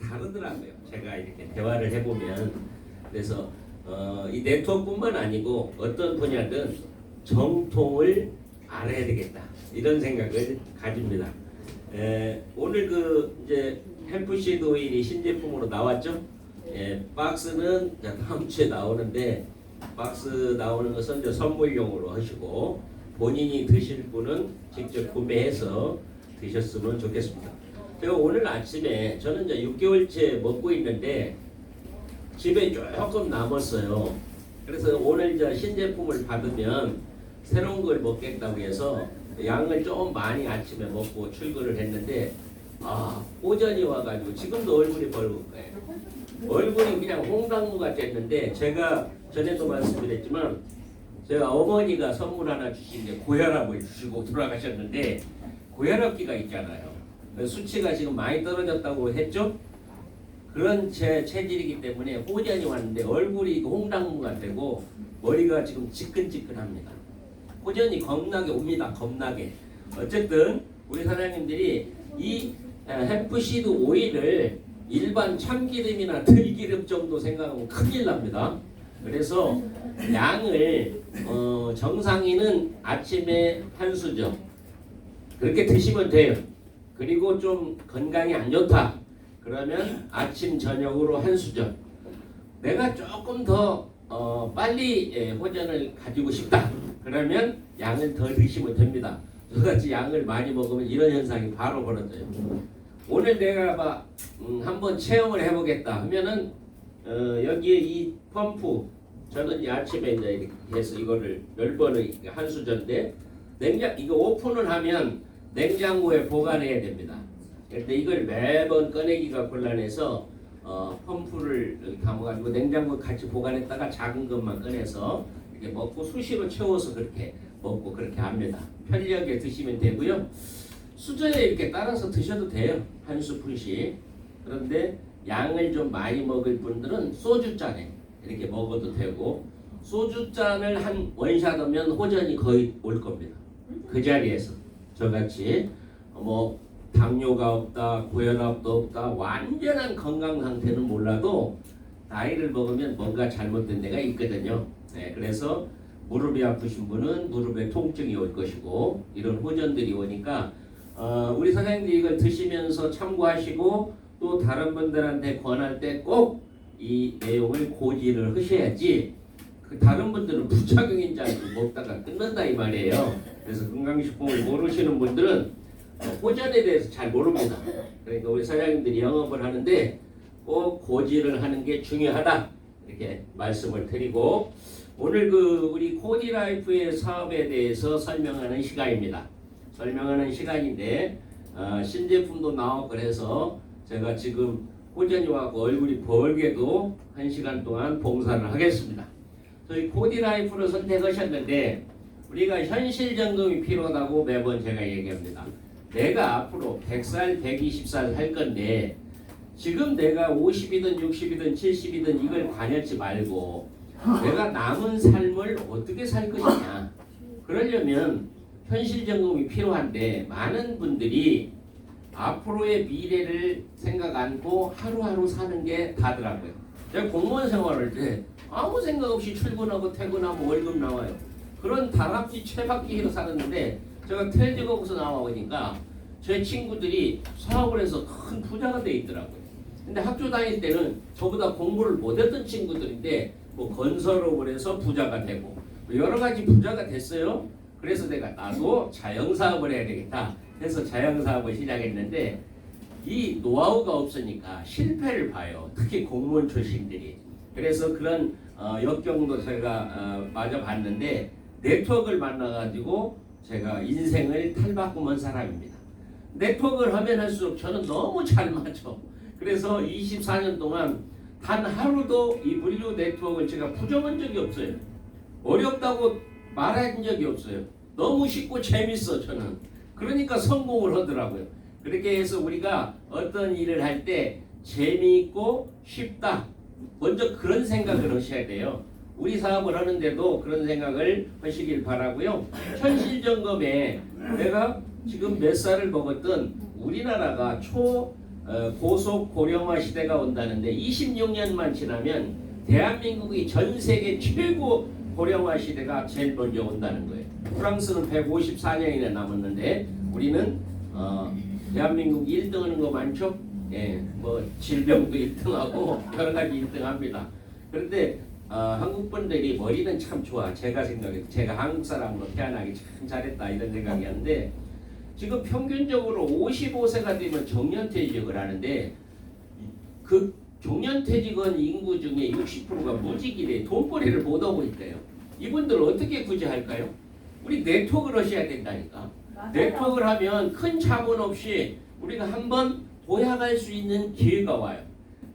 다르더라고요. 제가 이렇게 대화를 해보면. 그래서 이 네트워크뿐만 아니고 어떤 분야든 정통을 알아야 되겠다, 이런 생각을 가집니다. 오늘 이제 햄프시드 오일이 신제품으로 나왔죠. 박스는 다음 주에 나오는데, 박스 나오는 것은 이제 선물용으로 하시고 본인이 드실 분은 직접 구매해서 드셨으면 좋겠습니다. 제가 오늘 아침에, 저는 이제 6개월째 먹고 있는데 집에 조금 남았어요. 그래서 오늘 이제 신제품을 받으면 새로운 걸 먹겠다고 해서 양을 좀 많이 아침에 먹고 출근을 했는데, 오전이 와가지고 지금도 얼굴이 벌겋고요. 얼굴이 그냥 홍당무가 됐는데, 제가 전에도 말씀드렸지만 제가 어머니가 선물 하나 주신 게 고혈압을 주시고 돌아가셨는데, 고혈압기가 있잖아요. 수치가 지금 많이 떨어졌다고 했죠. 그런 제 체질이기 때문에 호전이 왔는데 얼굴이 홍당무가 되고 머리가 지금 지끈지끈합니다. 호전이 겁나게 옵니다. 겁나게. 어쨌든 우리 사장님들이 이 햄프시드 오일을 일반 참기름이나 들기름 정도 생각하면 큰일 납니다. 그래서 양을 정상인은 아침에 한 수저 그렇게 드시면 돼요. 그리고 좀 건강이 안 좋다 그러면 아침 저녁으로 한 수저. 내가 조금 더 빨리 호전을 가지고 싶다 그러면 양을 더 드시면 됩니다. 저같이 양을 많이 먹으면 이런 현상이 바로 벌어져요. 오늘 내가 한번 체험을 해보겠다 하면은 여기에 이 펌프, 저는 이 아침에 이제 이렇게 해서 이거를 10번을 한 수저인데, 이거 오픈을 하면 냉장고에 보관해야 됩니다. 근데 이걸 매번 꺼내기가 곤란해서 펌프를 담아가지고 냉장고에 같이 보관했다가 작은 것만 꺼내서 이렇게 먹고 수시로 채워서 그렇게 먹고 그렇게 합니다. 편리하게 드시면 되고요. 수저에 이렇게 따라서 드셔도 돼요. 한 스푼씩. 그런데 양을 좀 많이 먹을 분들은 소주잔에 이렇게 먹어도 되고, 소주잔을 한 원샷하면 호전이 거의 올 겁니다. 그 자리에서. 저같이 당뇨가 없다, 고혈압도 없다, 완전한 건강 상태는 몰라도 나이를 먹으면 뭔가 잘못된 데가 있거든요. 그래서 무릎이 아프신 분은 무릎에 통증이 올 것이고, 이런 호전들이 오니까 우리 사장님들이 이걸 드시면서 참고하시고 또 다른 분들한테 권할 때 꼭 이 내용을 고지를 하셔야지, 다른 분들은 부작용인 줄 알고 먹다가 끝난다 이 말이에요. 그래서 건강식품을 모르시는 분들은 호전에 대해서 잘 모릅니다. 그러니까 우리 사장님들이 영업을 하는데 꼭 고지를 하는 게 중요하다, 이렇게 말씀을 드리고, 오늘 우리 코디라이프의 사업에 대해서 설명하는 시간입니다. 설명하는 시간인데 신제품도 나오고 그래서 제가 지금 호전이 와서 얼굴이 벌게도 1시간 동안 봉사를 하겠습니다. 저희 코디라이프를 선택하셨는데 우리가 현실 점검이 필요하다고 매번 제가 얘기합니다. 내가 앞으로 100살, 120살 할 건데 지금 내가 50이든 60이든 70이든 이걸 관여치 말고 내가 남은 삶을 어떻게 살 것이냐. 그러려면 현실 점검이 필요한데, 많은 분들이 앞으로의 미래를 생각 않고 하루하루 사는 게 다더라고요. 제가 공무원 생활할 때 아무 생각 없이 출근하고 퇴근하고 월급 나와요. 그런 다람쥐 채바퀴로 살았는데, 제가 퇴직하고서 나와보니까 제 친구들이 사업을 해서 큰 부자가 돼 있더라고요. 근데 학교 다닐 때는 저보다 공부를 못했던 친구들인데 건설업을 해서 부자가 되고 여러 가지 부자가 됐어요. 그래서 나도 자영사업을 해야 되겠다 해서 자영사업을 시작했는데, 이 노하우가 없으니까 실패를 봐요. 특히 공무원 출신들이. 그래서 그런 역경도 제가 맞아봤는데, 네트워크를 만나가지고 제가 인생을 탈바꿈한 사람입니다. 네트워크를 하면 할수록 저는 너무 잘 맞죠. 그래서 24년 동안 단 하루도 이 물류 네트워크를 제가 부정한 적이 없어요. 어렵다고 말한 적이 없어요. 너무 쉽고 재밌어 저는. 그러니까 성공을 하더라고요. 그렇게 해서 우리가 어떤 일을 할 때 재미있고 쉽다, 먼저 그런 생각을 하셔야 돼요. 우리 사업을 하는데도 그런 생각을 하시길 바라고요. 현실 점검에 내가 지금 몇 살을 먹었든 우리나라가 고속 고령화 시대가 온다는데 26년만 지나면 대한민국이 전 세계 최고 고령화 시대가 제일 먼저 온다는 거예요. 프랑스는 154년이나 남았는데 우리는 대한민국 1등하는 거 많죠? 예, 뭐 질병도 1등하고 여러 가지 1등합니다. 그런데 한국 분들이 머리는 참 좋아. 제가 한국 사람으로 태어나기 참 잘했다 이런 생각이 하는데 지금 평균적으로 55세가 되면 정년퇴직을 하는데 그 정년퇴직원 인구 중에 60%가 무직이래. 돈벌이를 못 하고 있대요. 이분들 어떻게 구제할까요? 우리 네트워크를 하셔야 된다니까. 맞아요. 네트워크를 하면 큰 자본 없이 우리가 한번 도약할 수 있는 기회가 와요.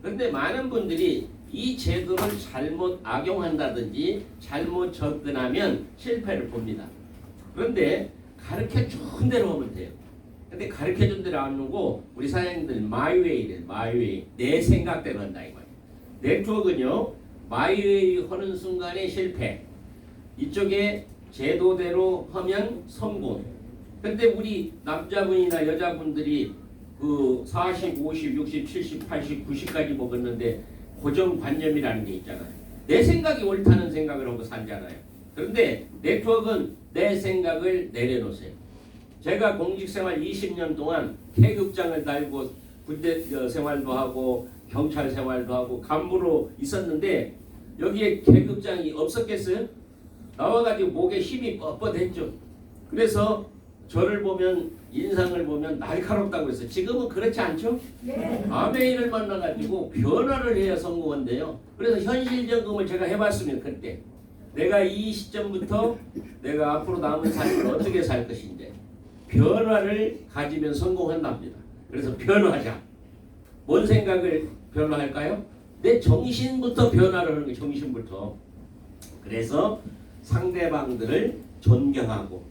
그런데 많은 분들이 이 제도를 잘못 악용한다든지 잘못 접근하면 실패를 봅니다. 그런데 가르쳐 준 대로 하면 돼요. 근데 가르쳐 준 대로 안 하고 우리 사장님들 마이웨이래. 마이웨이. 내 생각대로 한다 이 말이에요. 네트워크는요. 마이웨이 하는 순간에 실패. 이쪽에 제도대로 하면 성공. 근데 우리 남자분이나 여자분들이 그 40, 50, 60, 70, 80, 90까지 먹었는데 고정관념이라는 게 있잖아요. 내 생각이 옳다는 생각을 하고 살잖아요. 그런데 네트워크는 내 생각을 내려놓으세요. 제가 공직생활 20년 동안 계급장을 달고 군대 생활도 하고 경찰 생활도 하고 간부로 있었는데 여기에 계급장이 없었겠어요? 나와가지고 목에 힘이 뻣뻣했죠. 그래서 저를 보면 인상을 보면 날카롭다고 했어요. 지금은 그렇지 않죠? 네. 아메이를 만나가지고 변화를 해야 성공한대요. 그래서 현실 점검을 제가 해봤으면 그때 내가 이 시점부터 내가 앞으로 남은 삶을 어떻게 살 것인지 변화를 가지면 성공한답니다. 그래서 변화하자. 뭔 생각을 변화할까요? 내 정신부터 변화를 하는 거예요. 정신부터. 그래서 상대방들을 존경하고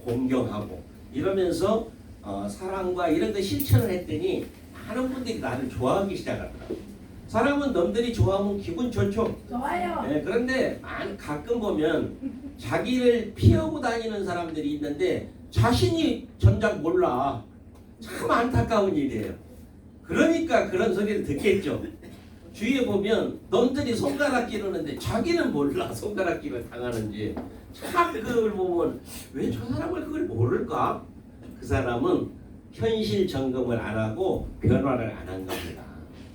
공경하고 이러면서 사랑과 이런 거 실천을 했더니 많은 분들이 나를 좋아하기 시작하더라고요. 사람은 남들이 좋아하면 기분 좋죠. 좋아요. 그런데 가끔 보면 자기를 피하고 다니는 사람들이 있는데 자신이 정작 몰라. 참 안타까운 일이에요. 그러니까 그런 소리를 듣겠죠. 주위에 보면 남들이 손가락질 하는데 자기는 몰라. 손가락질을 당하는지. 참 그걸 보면 왜 저 사람은 그걸 모를까? 그 사람은 현실 점검을 안 하고 변화를 안 한 겁니다.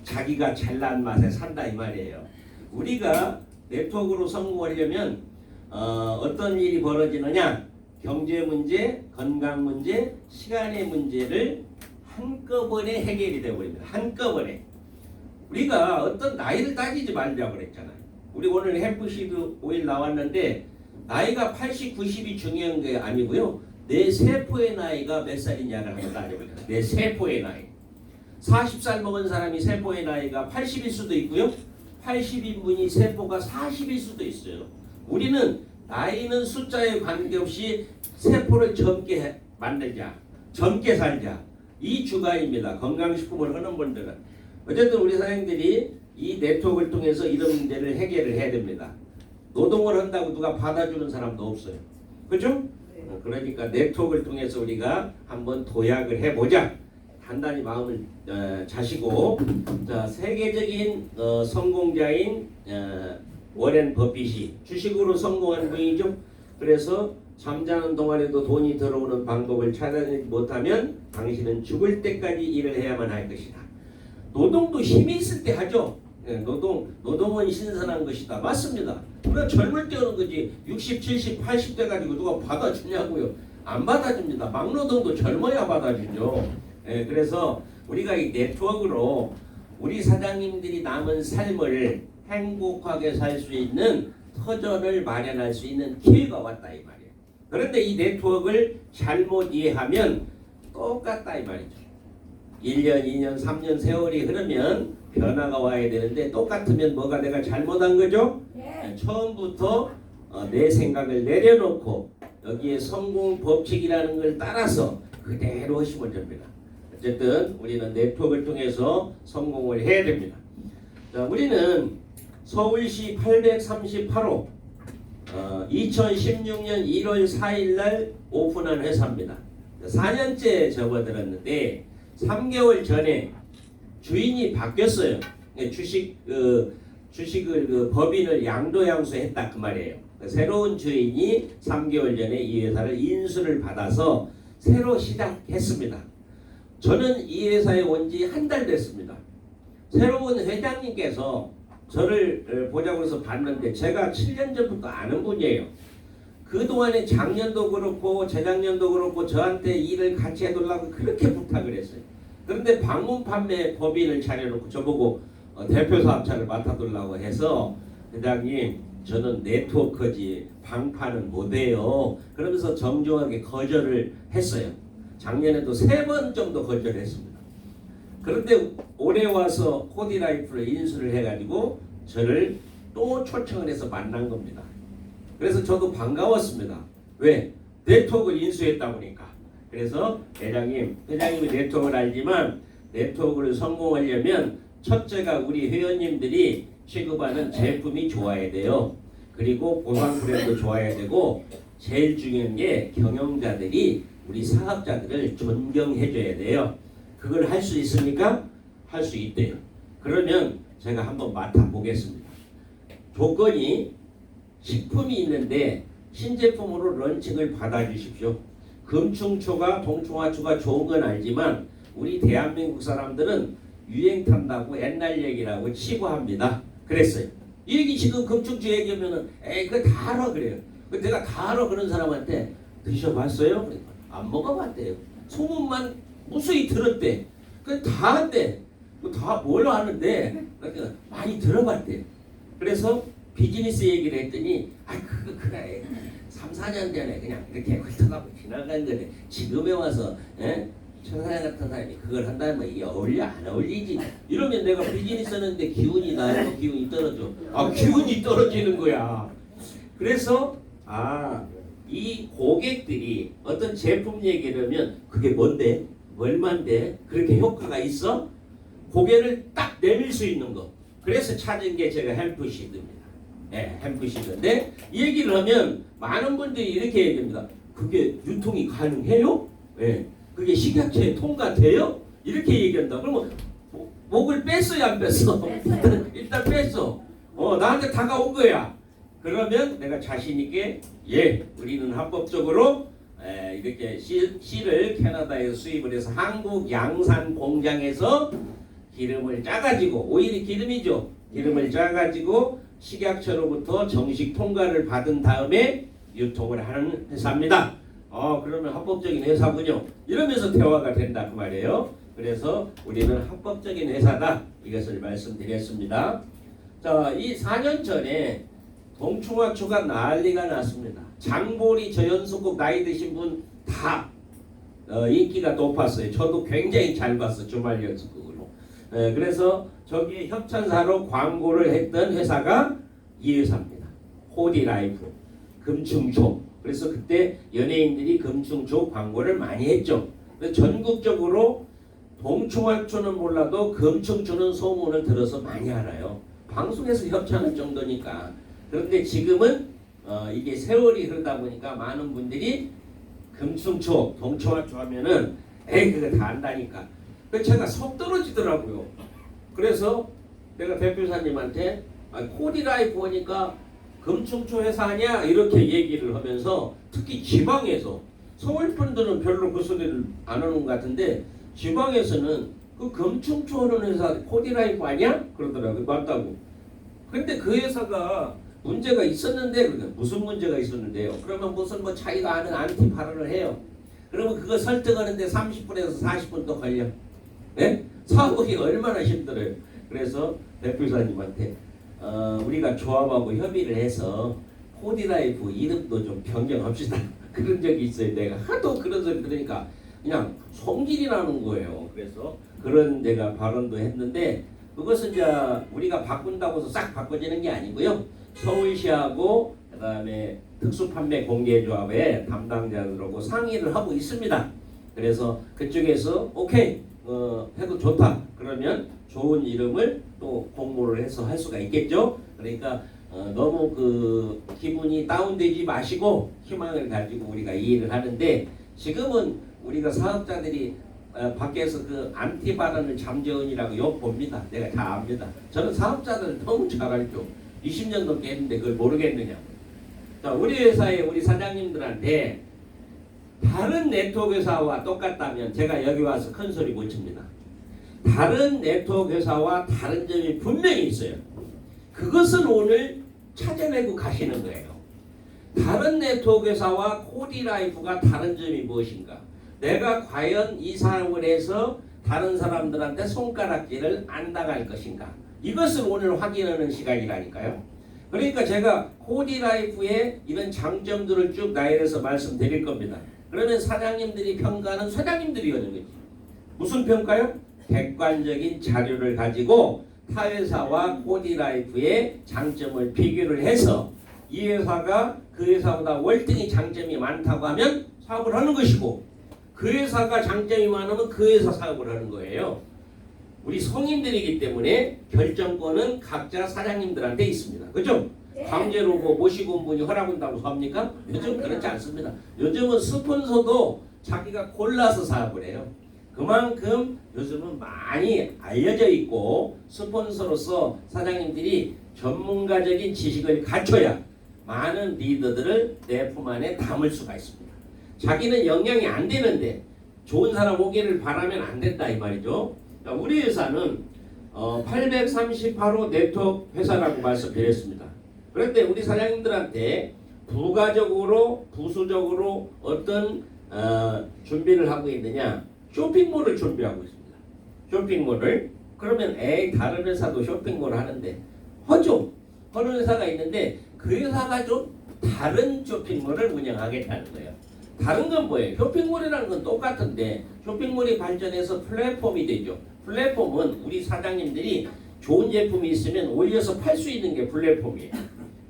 자기가 잘난 맛에 산다 이 말이에요. 우리가 네트워크로 성공하려면 어떤 일이 벌어지느냐? 경제 문제, 건강 문제, 시간의 문제를 한꺼번에 해결이 되어버립니다. 한꺼번에. 우리가 어떤 나이를 따지지 말자고 그랬잖아요. 우리 오늘 햄프시드 오일 나왔는데 나이가 80, 90이 중요한 게 아니고요. 내 세포의 나이가 몇 살이냐를 한번 따져보자. 내 세포의 나이. 40살 먹은 사람이 세포의 나이가 80일 수도 있고요. 80인분이 세포가 40일 수도 있어요. 우리는 나이는 숫자에 관계없이 세포를 젊게 만들자. 젊게 살자. 이 주관입니다. 건강식품을 하는 분들은. 어쨌든 우리 사장님들이 이 네트워크를 통해서 이런 문제를 해결을 해야 됩니다. 노동을 한다고 누가 받아주는 사람도 없어요. 그렇죠? 그러니까 네트워크를 통해서 우리가 한번 도약을 해보자. 단단히 마음을 자시고 자, 세계적인 성공자인 워렌 버핏이 주식으로 성공한 분이죠. 그래서 잠자는 동안에도 돈이 들어오는 방법을 찾아내지 못하면 당신은 죽을 때까지 일을 해야만 할 것이다. 노동도 힘이 있을 때 하죠. 노동은 신선한 것이다. 맞습니다. 우리가 젊을 때 하는 거지 60, 70, 80대 가지고 누가 받아주냐고요. 안 받아줍니다. 막노동도 젊어야 받아주죠. 그래서 우리가 이 네트워크로 우리 사장님들이 남은 삶을 행복하게 살 수 있는 터전을 마련할 수 있는 기회가 왔다 이 말이에요. 그런데 이 네트워크를 잘못 이해하면 똑같다 이 말이죠. 1년, 2년, 3년 세월이 흐르면 변화가 와야 되는데 똑같으면 뭐가 내가 잘못한 거죠? 네. 처음부터 내 생각을 내려놓고 여기에 성공 법칙이라는 걸 따라서 그대로 하시면 됩니다. 어쨌든 우리는 네트워크를 통해서 성공을 해야 됩니다. 자, 우리는 서울시 838호 2016년 1월 4일 날 오픈한 회사입니다. 4년째 접어들었는데 3개월 전에 주인이 바뀌었어요. 예, 주식을 법인을 양도양수했다 그 말이에요. 새로운 주인이 3개월 전에 이 회사를 인수를 받아서 새로 시작했습니다. 저는 이 회사에 온 지 한 달 됐습니다. 새로운 회장님께서 저를 보자고 해서 봤는데 제가 7년 전부터 아는 분이에요. 그동안에 작년도 그렇고 재작년도 그렇고 저한테 일을 같이 해달라고 그렇게 부탁을 했어요. 그런데 방문 판매 법인을 차려놓고 저보고 대표 사업자를 맡아달라고 해서 회장님 저는 네트워커지 방파는 못해요. 그러면서 정중하게 거절을 했어요. 작년에도 3번 정도 거절했습니다. 그런데 올해 와서 코디라이프를 인수를 해가지고 저를 또 초청을 해서 만난 겁니다. 그래서 저도 반가웠습니다. 왜? 네트워크를 인수했다 보니까. 그래서 회장님이 네트워크를 알지만 네트워크를 성공하려면 첫째가 우리 회원님들이 취급하는 제품이 좋아야 돼요. 그리고 보상 브랜드 좋아야 되고 제일 중요한 게 경영자들이 우리 사업자들을 존경해줘야 돼요. 그걸 할 수 있습니까? 할 수 있대요. 그러면 제가 한번 맡아보겠습니다. 조건이 식품이 있는데 신제품으로 런칭을 받아주십시오. 금충초가 동충하초가 좋은 건 알지만 우리 대한민국 사람들은 유행 탄다고 옛날 얘기라고 치부합니다. 그랬어요. 이 얘기 지금 금충초 얘기하면은 에이 그거 다 알아 그래요. 내가 다 알아 그런 사람한테 드셔봤어요? 그러니까 안 먹어봤대요. 소문만 무수히 들었대. 그 다 한대. 다 뭘 아는데 그러니까 많이 들어봤대. 그래서 비즈니스 얘기를 했더니 그래 3, 4년 전에 그냥 이렇게 훑어가고 지나간 건데 지금에 와서 천사장 같은 사람이 그걸 한다면 이게 어울려 안 어울리지 이러면 내가 비즈니스 하는데 기운이 나요 기운이 떨어져 기운이 떨어지는 거야. 그래서 이 고객들이 어떤 제품 얘기를 하면 그게 뭔데 얼만데 그렇게 효과가 있어 고개를 딱 내밀 수 있는 거. 그래서 찾은 게 제가 햄프시드입니다. 햄프시드인데 이 얘기를 하면 많은 분들이 이렇게 얘기합니다. 그게 유통이 가능해요? 그게 식약처에 통과돼요? 이렇게 얘기한다. 그러면 목을 뺐어요 안 뺐어? 일단 뺐어. 나한테 다가온 거야. 그러면 내가 자신 있게 우리는 합법적으로 이렇게 씨를 캐나다에서 수입을 해서 한국 양산 공장에서 기름을 짜가지고 오일이 기름이죠. 기름을 짜가지고 식약처로부터 정식 통과를 받은 다음에 유통을 하는 회사입니다. 그러면 합법적인 회사군요. 이러면서 대화가 된다 그 말이에요. 그래서 우리는 합법적인 회사다. 이것을 말씀드렸습니다. 자, 이 4년 전에 동충하초가 난리가 났습니다. 장보리 저연속국 나이 드신 분 다 인기가 높았어요. 저도 굉장히 잘 봤어요. 주말 연속극으로. 그래서 저기 협찬사로 광고를 했던 회사가 이 회사입니다. 코디라이프, 금충초. 그래서 그때 연예인들이 금충초 광고를 많이 했죠. 전국적으로 동충하초는 몰라도 금충초는 소문을 들어서 많이 알아요. 방송에서 협찬할 정도니까. 그런데 지금은 이게 세월이 흐르다 보니까 많은 분들이 금충초, 동충하초 하면은 그거 다 안다니까. 그래서 제가 속 떨어지더라고요. 그래서 내가 대표사님한테 코디라이프 보니까 금충초 회사 아니야? 이렇게 얘기를 하면서 특히 지방에서 서울 분들은 별로 그 소리를 안 하는 것 같은데 지방에서는 그 금충초 하는 회사 코디라이프 아니야? 그러더라고요. 맞다고. 근데 그 회사가 문제가 있었는데 무슨 문제가 있었는데요? 그러면 무슨 자기가 아는 안티 발언을 해요. 그러면 그거 설득하는데 30분에서 40분도 걸려. 사업이 얼마나 힘들어요. 그래서 대표사님한테 우리가 조합하고 협의를 해서 코디라이프 이름도 좀 변경합시다. 그런 적이 있어요. 내가 하도 그런 소리 들으니까 그냥 성질이 나는 거예요. 그래서 그런 내가 발언도 했는데 그것은 이제 우리가 바꾼다고 해서 싹 바꿔지는 게 아니고요. 서울시하고 그다음에 특수판매공개조합의 담당자들하고 상의를 하고 있습니다. 그래서 그쪽에서 오케이 해도 좋다. 그러면 좋은 이름을 또 공모를 해서 할 수가 있겠죠. 그러니까 너무 그 기분이 다운되지 마시고 희망을 가지고 우리가 이 일을 하는데 지금은 우리가 사업자들이 밖에서 그 안티 발언을 잠재운이라고 욕 봅니다. 내가 다 압니다. 저는 사업자들 너무 잘 알죠. 20년 넘게 했는데 그걸 모르겠느냐. 자, 우리 회사의 우리 사장님들한테 다른 네트워크 회사와 똑같다면 제가 여기 와서 큰 소리 못 칩니다. 다른 네트워크 회사와 다른 점이 분명히 있어요. 그것을 오늘 찾아내고 가시는 거예요. 다른 네트워크 회사와 코디라이프가 다른 점이 무엇인가? 내가 과연 이 사업을 해서 다른 사람들한테 손가락질을 안 당할 것인가? 이것을 오늘 확인하는 시간이라니까요. 그러니까 제가 코디라이프의 이런 장점들을 쭉 나열해서 말씀드릴 겁니다. 그러면 사장님들이 평가하는 사장님들이 하는 거지. 무슨 평가요? 객관적인 자료를 가지고 타 회사와 코디라이프의 장점을 비교를 해서 이 회사가 그 회사보다 월등히 장점이 많다고 하면 사업을 하는 것이고 그 회사가 장점이 많으면 그 회사 사업을 하는 거예요. 우리 성인들이기 때문에 결정권은 각자 사장님들한테 있습니다. 그죠? 강제로 모시고 온 분이 허락한다고 합니까? 요즘 그렇지 않습니다. 요즘은 스폰서도 자기가 골라서 사업을 해요. 그만큼 요즘은 많이 알려져 있고 스폰서로서 사장님들이 전문가적인 지식을 갖춰야 많은 리더들을 내 품 안에 담을 수가 있습니다. 자기는 영향이 안 되는데 좋은 사람 오기를 바라면 안 된다 이 말이죠. 우리 회사는 838호 네트워크 회사라고 말씀드렸습니다. 그런데 우리 사장님들한테 부가적으로 부수적으로 어떤 준비를 하고 있느냐? 쇼핑몰을 준비하고 있습니다. 쇼핑몰을. 그러면 다른 회사도 쇼핑몰을 하는데 하죠. 하는 회사가 있는데 그 회사가 좀 다른 쇼핑몰을 운영하겠다는 거예요. 다른 건 뭐예요? 쇼핑몰이라는 건 똑같은데 쇼핑몰이 발전해서 플랫폼이 되죠. 플랫폼은 우리 사장님들이 좋은 제품이 있으면 올려서 팔 수 있는 게 플랫폼이에요.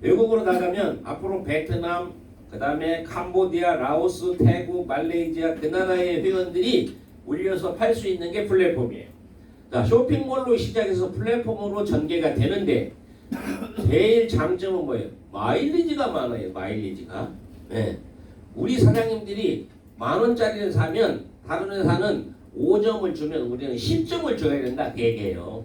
외국으로 나가면 앞으로 베트남, 그 다음에 캄보디아, 라오스, 태국, 말레이시아 그 나라의 회원들이 올려서 팔 수 있는 게 플랫폼이에요. 자, 쇼핑몰로 시작해서 플랫폼으로 전개가 되는데 제일 장점은 뭐예요? 마일리지가 많아요. 마일리지가. 네. 우리 사장님들이 10,000원짜리를 사면 다른 회사는 5점을 주면 우리는 10점을 줘야 된다. 얘기해요.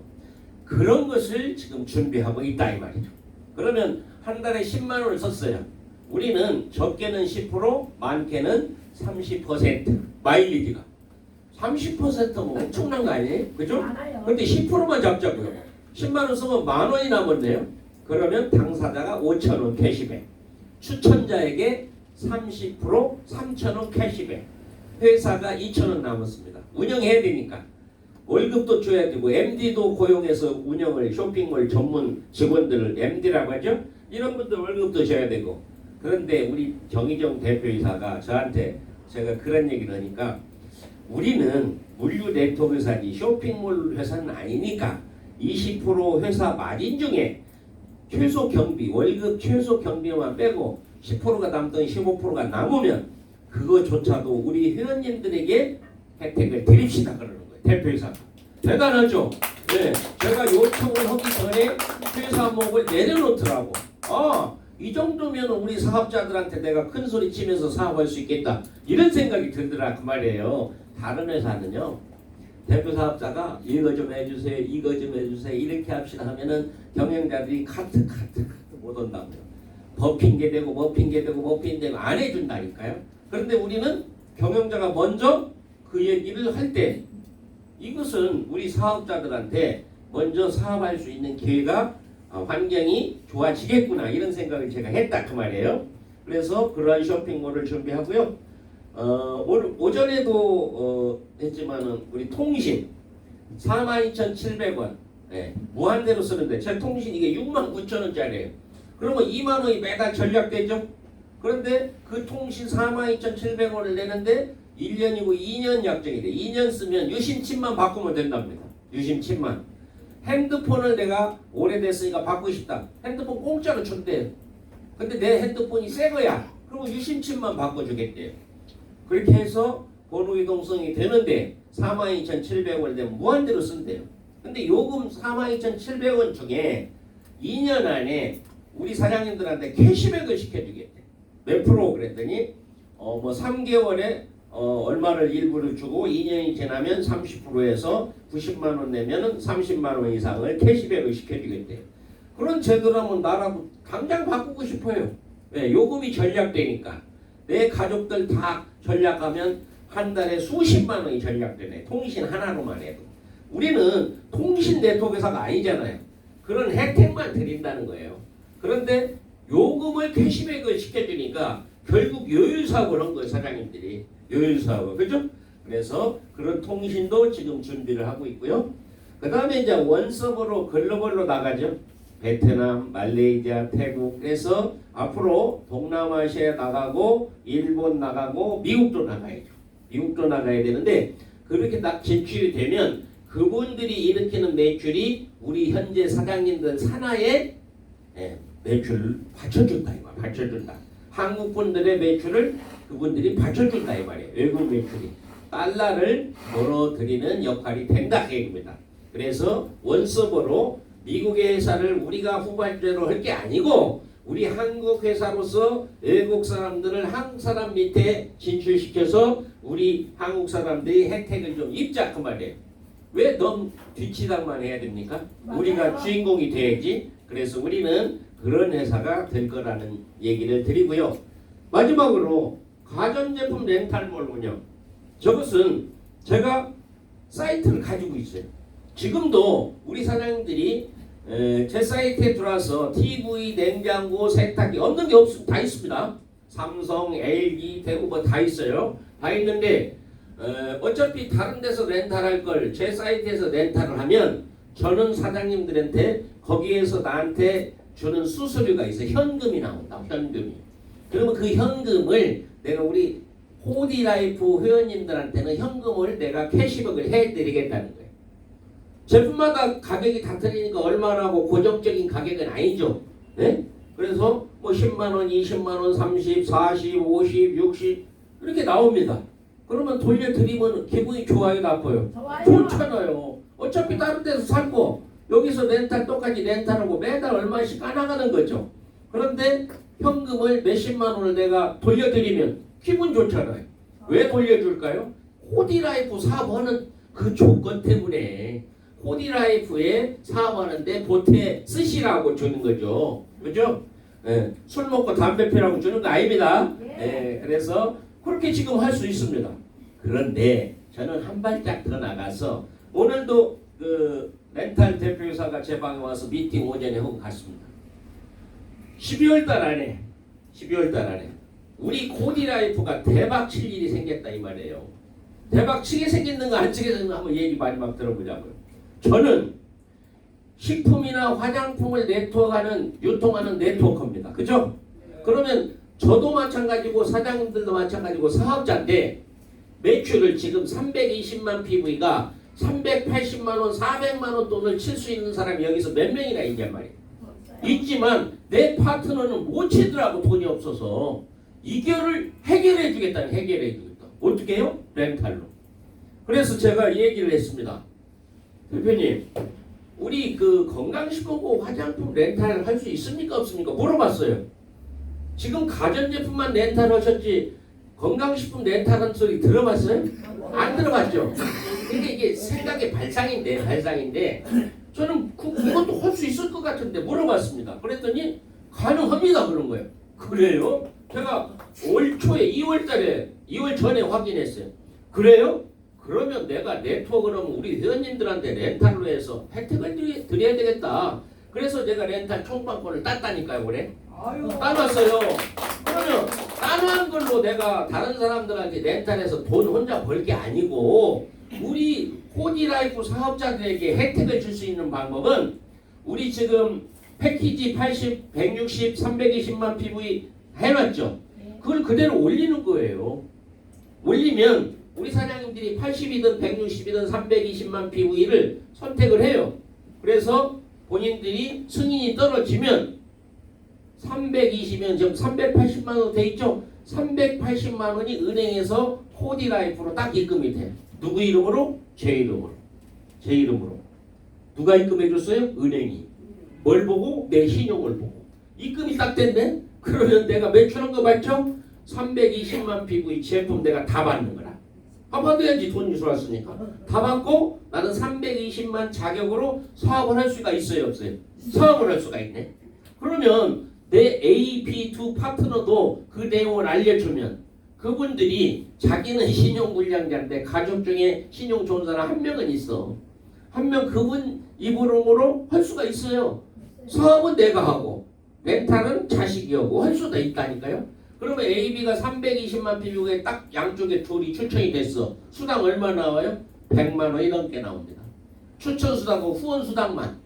그런 것을 지금 준비하고 있다 이 말이죠. 그러면 한 달에 10만 원을 썼어요. 우리는 적게는 10%, 많게는 30% 마일리지가 30%면 엄청난 거 아니에요? 그죠? 근데 10%만 잡자고요. 10만 원 쓰면 10,000원이 남았네요. 그러면 당사자가 5,000원 캐시백, 추천자에게 30% 3,000원 캐시백, 회사가 2,000원 남았습니다. 운영해야 되니까 월급도 줘야 되고 MD도 고용해서 운영을 쇼핑몰 전문 직원들을 MD라고 하죠. 이런 분들 월급도 줘야 되고. 그런데 우리 정의정 대표이사가 저한테 제가 그런 얘기를 하니까 우리는 물류 네트워크 회사지 쇼핑몰 회사는 아니니까 20% 회사 마진 중에 최소 경비 월급 최소 경비만 빼고 10%가 남든 15%가 남으면 그거조차도 우리 회원님들에게 혜택을 드립시다 그러는 거예요. 대표이사가. 대단하죠? 네, 제가 요청을 하기 전에 회사목을 내려놓더라고. 이 정도면 우리 사업자들한테 내가 큰 소리 치면서 사업할 수 있겠다. 이런 생각이 들더라 그 말이에요. 다른 회사는요. 대표 사업자가 이거 좀 해주세요. 이거 좀 해주세요. 이렇게 합시다 하면은 경영자들이 카트 못 온다고요. 뭐 핑계대고 안 해준다니까요. 그런데 우리는 경영자가 먼저 그 얘기를 할 때 이것은 우리 사업자들한테 먼저 사업할 수 있는 기회가 환경이 좋아지겠구나 이런 생각을 제가 했다 그 말이에요. 그래서 그러한 쇼핑몰을 준비하고요. 오늘 오전에도 했지만은 우리 통신 42,700원 무한대로 쓰는데 제 통신 이게 69,000원짜리예요. 그러면 2만 원이 매달 절약되죠. 그런데 그 통신 42,700원을 내는데 1년이고 2년 약정이 돼. 2년 쓰면 유심칩만 바꾸면 된답니다. 유심칩만. 핸드폰을 내가 오래됐으니까 바꾸고 싶다. 핸드폰 공짜로 준대요. 근데 내 핸드폰이 새 거야. 그러면 유심칩만 바꿔주겠대요. 그렇게 해서 번호 이동성이 되는데 42,700원을 내면 무한대로 쓴대요. 근데 요금 42,700원 중에 2년 안에 우리 사장님들한테 캐시백을 시켜주겠대. 몇 프로 그랬더니 뭐 3개월에 얼마를 일부를 주고 2년이 지나면 30%에서 90만 원 내면은 30만 원 이상을 캐시백을 시켜주겠대요. 그런 제도라면 나라도 당장 바꾸고 싶어요. 네, 요금이 절약되니까. 내 가족들 다 절약하면 한 달에 수십만 원이 절약되네. 통신 하나로만 해도. 우리는 통신 네트워크 회사가 아니잖아요. 그런 혜택만 드린다는 거예요. 그런데 요금을 캐시백을 시켜주니까 결국 요율사업을 한 거예요. 사장님들이. 요율사업을. 그죠? 그래서 그런 통신도 지금 준비를 하고 있고요. 그 다음에 이제 원서버로 글로벌로 나가죠. 베트남, 말레이시아, 태국. 그래서 앞으로 동남아시아에 나가고 일본 나가고 미국도 나가야죠. 미국도 나가야 되는데 그렇게 딱 진출이 되면 그분들이 일으키는 매출이 우리 현재 사장님들 산하에 매출을 받쳐준다 이 말. 받쳐준다. 한국 분들의 매출을 그분들이 받쳐준다 이 말이에요. 외국 매출이 달러를 벌어들이는 역할이 된다 그 얘기입니다. 그래서 원서버로 미국의 회사를 우리가 후발제로 할 게 아니고 우리 한국 회사로서 외국 사람들을 한국 사람 밑에 진출시켜서 우리 한국 사람들이 혜택을 좀 입자 그 말이에요. 왜 너무 뒤치다만 해야 됩니까? 맞아요. 우리가 주인공이 돼야지. 그래서 우리는 그런 회사가 될 거라는 얘기를 드리고요. 마지막으로 가전제품 렌탈몰 운영. 저것은 제가 사이트를 가지고 있어요. 지금도 우리 사장님들이 제 사이트에 들어와서 TV, 냉장고, 세탁기 없는 게 없습니다. 다 있습니다. 삼성, LG, 대구 뭐 다 있어요. 다 있는데 어차피 다른 데서 렌탈할 걸 제 사이트에서 렌탈을 하면 저는 사장님들한테 거기에서 나한테 주는 수수료가 있어요. 현금이 나온다. 현금이. 그러면 그 현금을 내가 우리 호디라이프 회원님들한테는 현금을 내가 캐시백을 해드리겠다는 거예요. 제품마다 가격이 다 틀리니까 얼마라고 고정적인 가격은 아니죠. 네? 그래서 뭐 10만원, 20만원, 30, 40, 50, 60 이렇게 나옵니다. 그러면 돌려드리면 기분이 좋아요, 나빠요? 좋잖아요. 어차피 다른 데서 살고 여기서 렌탈 똑같이 렌탈하고 매달 얼마씩 까나가는 거죠. 그런데 현금을 몇십만 원을 내가 돌려드리면 기분 좋잖아요. 왜 돌려줄까요? 호디라이프 사업하는 그 조건 때문에 호디라이프에 사업하는데 보태 쓰시라고 주는 거죠. 그죠? 예, 술 먹고 담배 피라고 주는 거 아닙니다. 예, 그래서 그렇게 지금 할 수 있습니다. 그런데 저는 한 발짝 더 나가서 오늘도 그 렌탈 대표이사가 제 방에 와서 미팅 오전에 하고 갔습니다. 12월 달 안에 우리 코디라이프가 대박 칠 일이 생겼다 이 말이에요. 대박 치게 생겼는가 안 치게 생겼는가 한번 얘기 마지막 들어보자고요. 저는 식품이나 화장품을 네트워크하는 유통하는 네트워크입니다. 그죠? 그러면 저도 마찬가지고 사장님들도 마찬가지고 사업자인데 매출을 지금 320만 PV가 380만 원, 400만 원 돈을 칠 수 있는 사람이 여기서 몇 명이나 있냔 말이에요. 있지만 내 파트너는 못 치더라고 돈이 없어서 이거를 해결해 주겠다. 어떻게 해요? 렌탈로. 그래서 제가 얘기를 했습니다. 대표님, 우리 그 건강식품고 화장품 렌탈 할 수 있습니까? 없습니까? 물어봤어요. 지금 가전제품만 렌탈 하셨지 건강식품 렌탈한 소리 들어봤어요? 안 들어봤죠? 근데 이게 생각의 발상인데 저는 그것도 할 수 있을 것 같은데 물어봤습니다. 그랬더니 가능합니다 그런 거예요. 그래요? 제가 올 초에 2월 전에 확인했어요. 그래요? 그러면 내가 네트워크로 우리 회원님들한테 렌탈로 해서 혜택을 드려야 되겠다. 그래서 제가 렌탈 총방권을 땄다니까요. 그래? 따놨어요. 그러면 따놓은 걸로 내가 다른 사람들한테 렌탈해서 돈 혼자 벌 게 아니고 우리 호디라이프 사업자들에게 혜택을 줄 수 있는 방법은 우리 지금 패키지 80, 160, 320만 PV 해놨죠. 그걸 그대로 올리는 거예요. 올리면 우리 사장님들이 80이든 160이든 320만 PV를 선택을 해요. 그래서 본인들이 승인이 떨어지면 320면 지금 380만 원 돼 있죠? 380만 원이 은행에서 호디라이프로 딱 입금이 돼. 누구 이름으로? 제 이름으로. 누가 입금해 줬어요? 은행이. 뭘 보고? 내 신용을 보고. 입금이 딱 됐네? 그러면 내가 매출한 거 맞죠? 320만 PV 제품 내가 다 받는 거라. 다 받아야지 돈이 들어왔으니까. 다 받고 나는 320만 자격으로 사업을 할 수가 있어요, 없어요? 사업을 할 수가 있네. 그러면 내 AP2 파트너도 그 내용을 알려주면 그분들이 자기는 신용불량자인데 가족 중에 신용 좋은 사람 한 명은 있어. 한 명 그분 입으로 할 수가 있어요. 사업은 내가 하고 렌탈은 자식이 하고 할 수도 있다니까요. 그러면 AB가 320만 PV에 딱 양쪽에 둘이 추천이 됐어. 수당 얼마 나와요? 100만 원이 넘게 나옵니다. 추천 수당하고 후원 수당만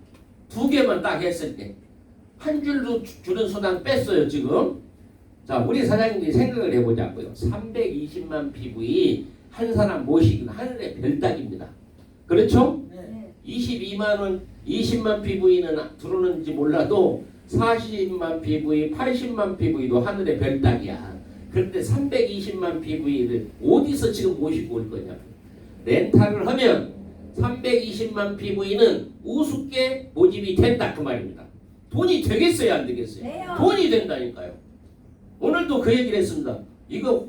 두 개만 딱 했을 때 한 줄도 주는 수당 뺐어요 지금. 자, 우리 사장님이 생각을 해보자고요. 320만 PV 한 사람 모시기는 하늘의 별따기입니다. 그렇죠? 네. 22만 원, 20만 PV는 들어오는지 몰라도 40만 PV, 80만 PV도 하늘의 별따기야. 그런데 320만 PV를 어디서 지금 모시고 올 거냐? 렌탈을 하면 320만 PV는 우습게 모집이 된다 그 말입니다. 돈이 되겠어요, 안 되겠어요? 돼요. 돈이 된다니까요. 오늘도 그 얘기를 했습니다. 이거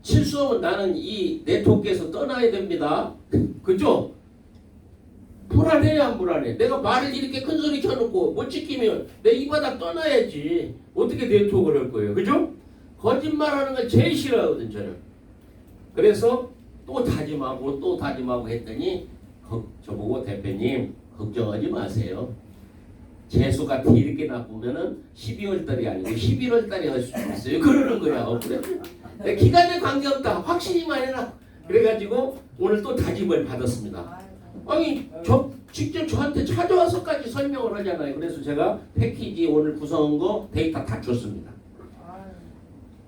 실수하면 나는 이 네트워크에서 떠나야 됩니다. 그죠? 불안해요, 안 불안해? 내가 말을 이렇게 큰 소리 켜놓고 못 지키면 내 이 바닥 떠나야지. 어떻게 네트워크를 할 거예요? 그죠? 거짓말하는 걸 제일 싫어하거든 저는. 그래서 또 다짐하고 했더니 저보고 대표님 걱정하지 마세요. 재수가 이렇게 나쁘면은 12월 달이 아니고 11월 달에 할 수 있어요. 그러는 거야. 그래. 기간에 관계없다. 확신이만 해라. 그래가지고 오늘 또 다짐을 받았습니다. 아니 저 직접 저한테 찾아와서까지 설명을 하잖아요. 그래서 제가 패키지 오늘 구성한 거 데이터 다 줬습니다.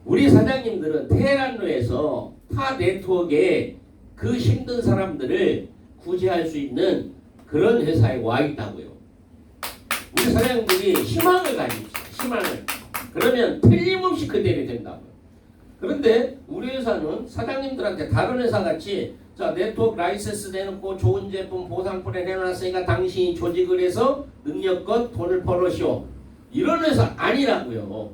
우리 사장님들은 테헤란로에서 타 네트워크에 그 힘든 사람들을 구제할 수 있는 그런 회사에 와 있다고요. 우리 사장님들이 희망을 가집시다. 희망을. 그러면 틀림없이 그대로 된다고요. 그런데 우리 회사는 사장님들한테 다른 회사 같이 자 네트워크 라이센스 내놓고 좋은 제품 보상 플랜 해놨으니까 당신이 조직을 해서 능력껏 돈을 벌으시오. 이런 회사 아니라고요.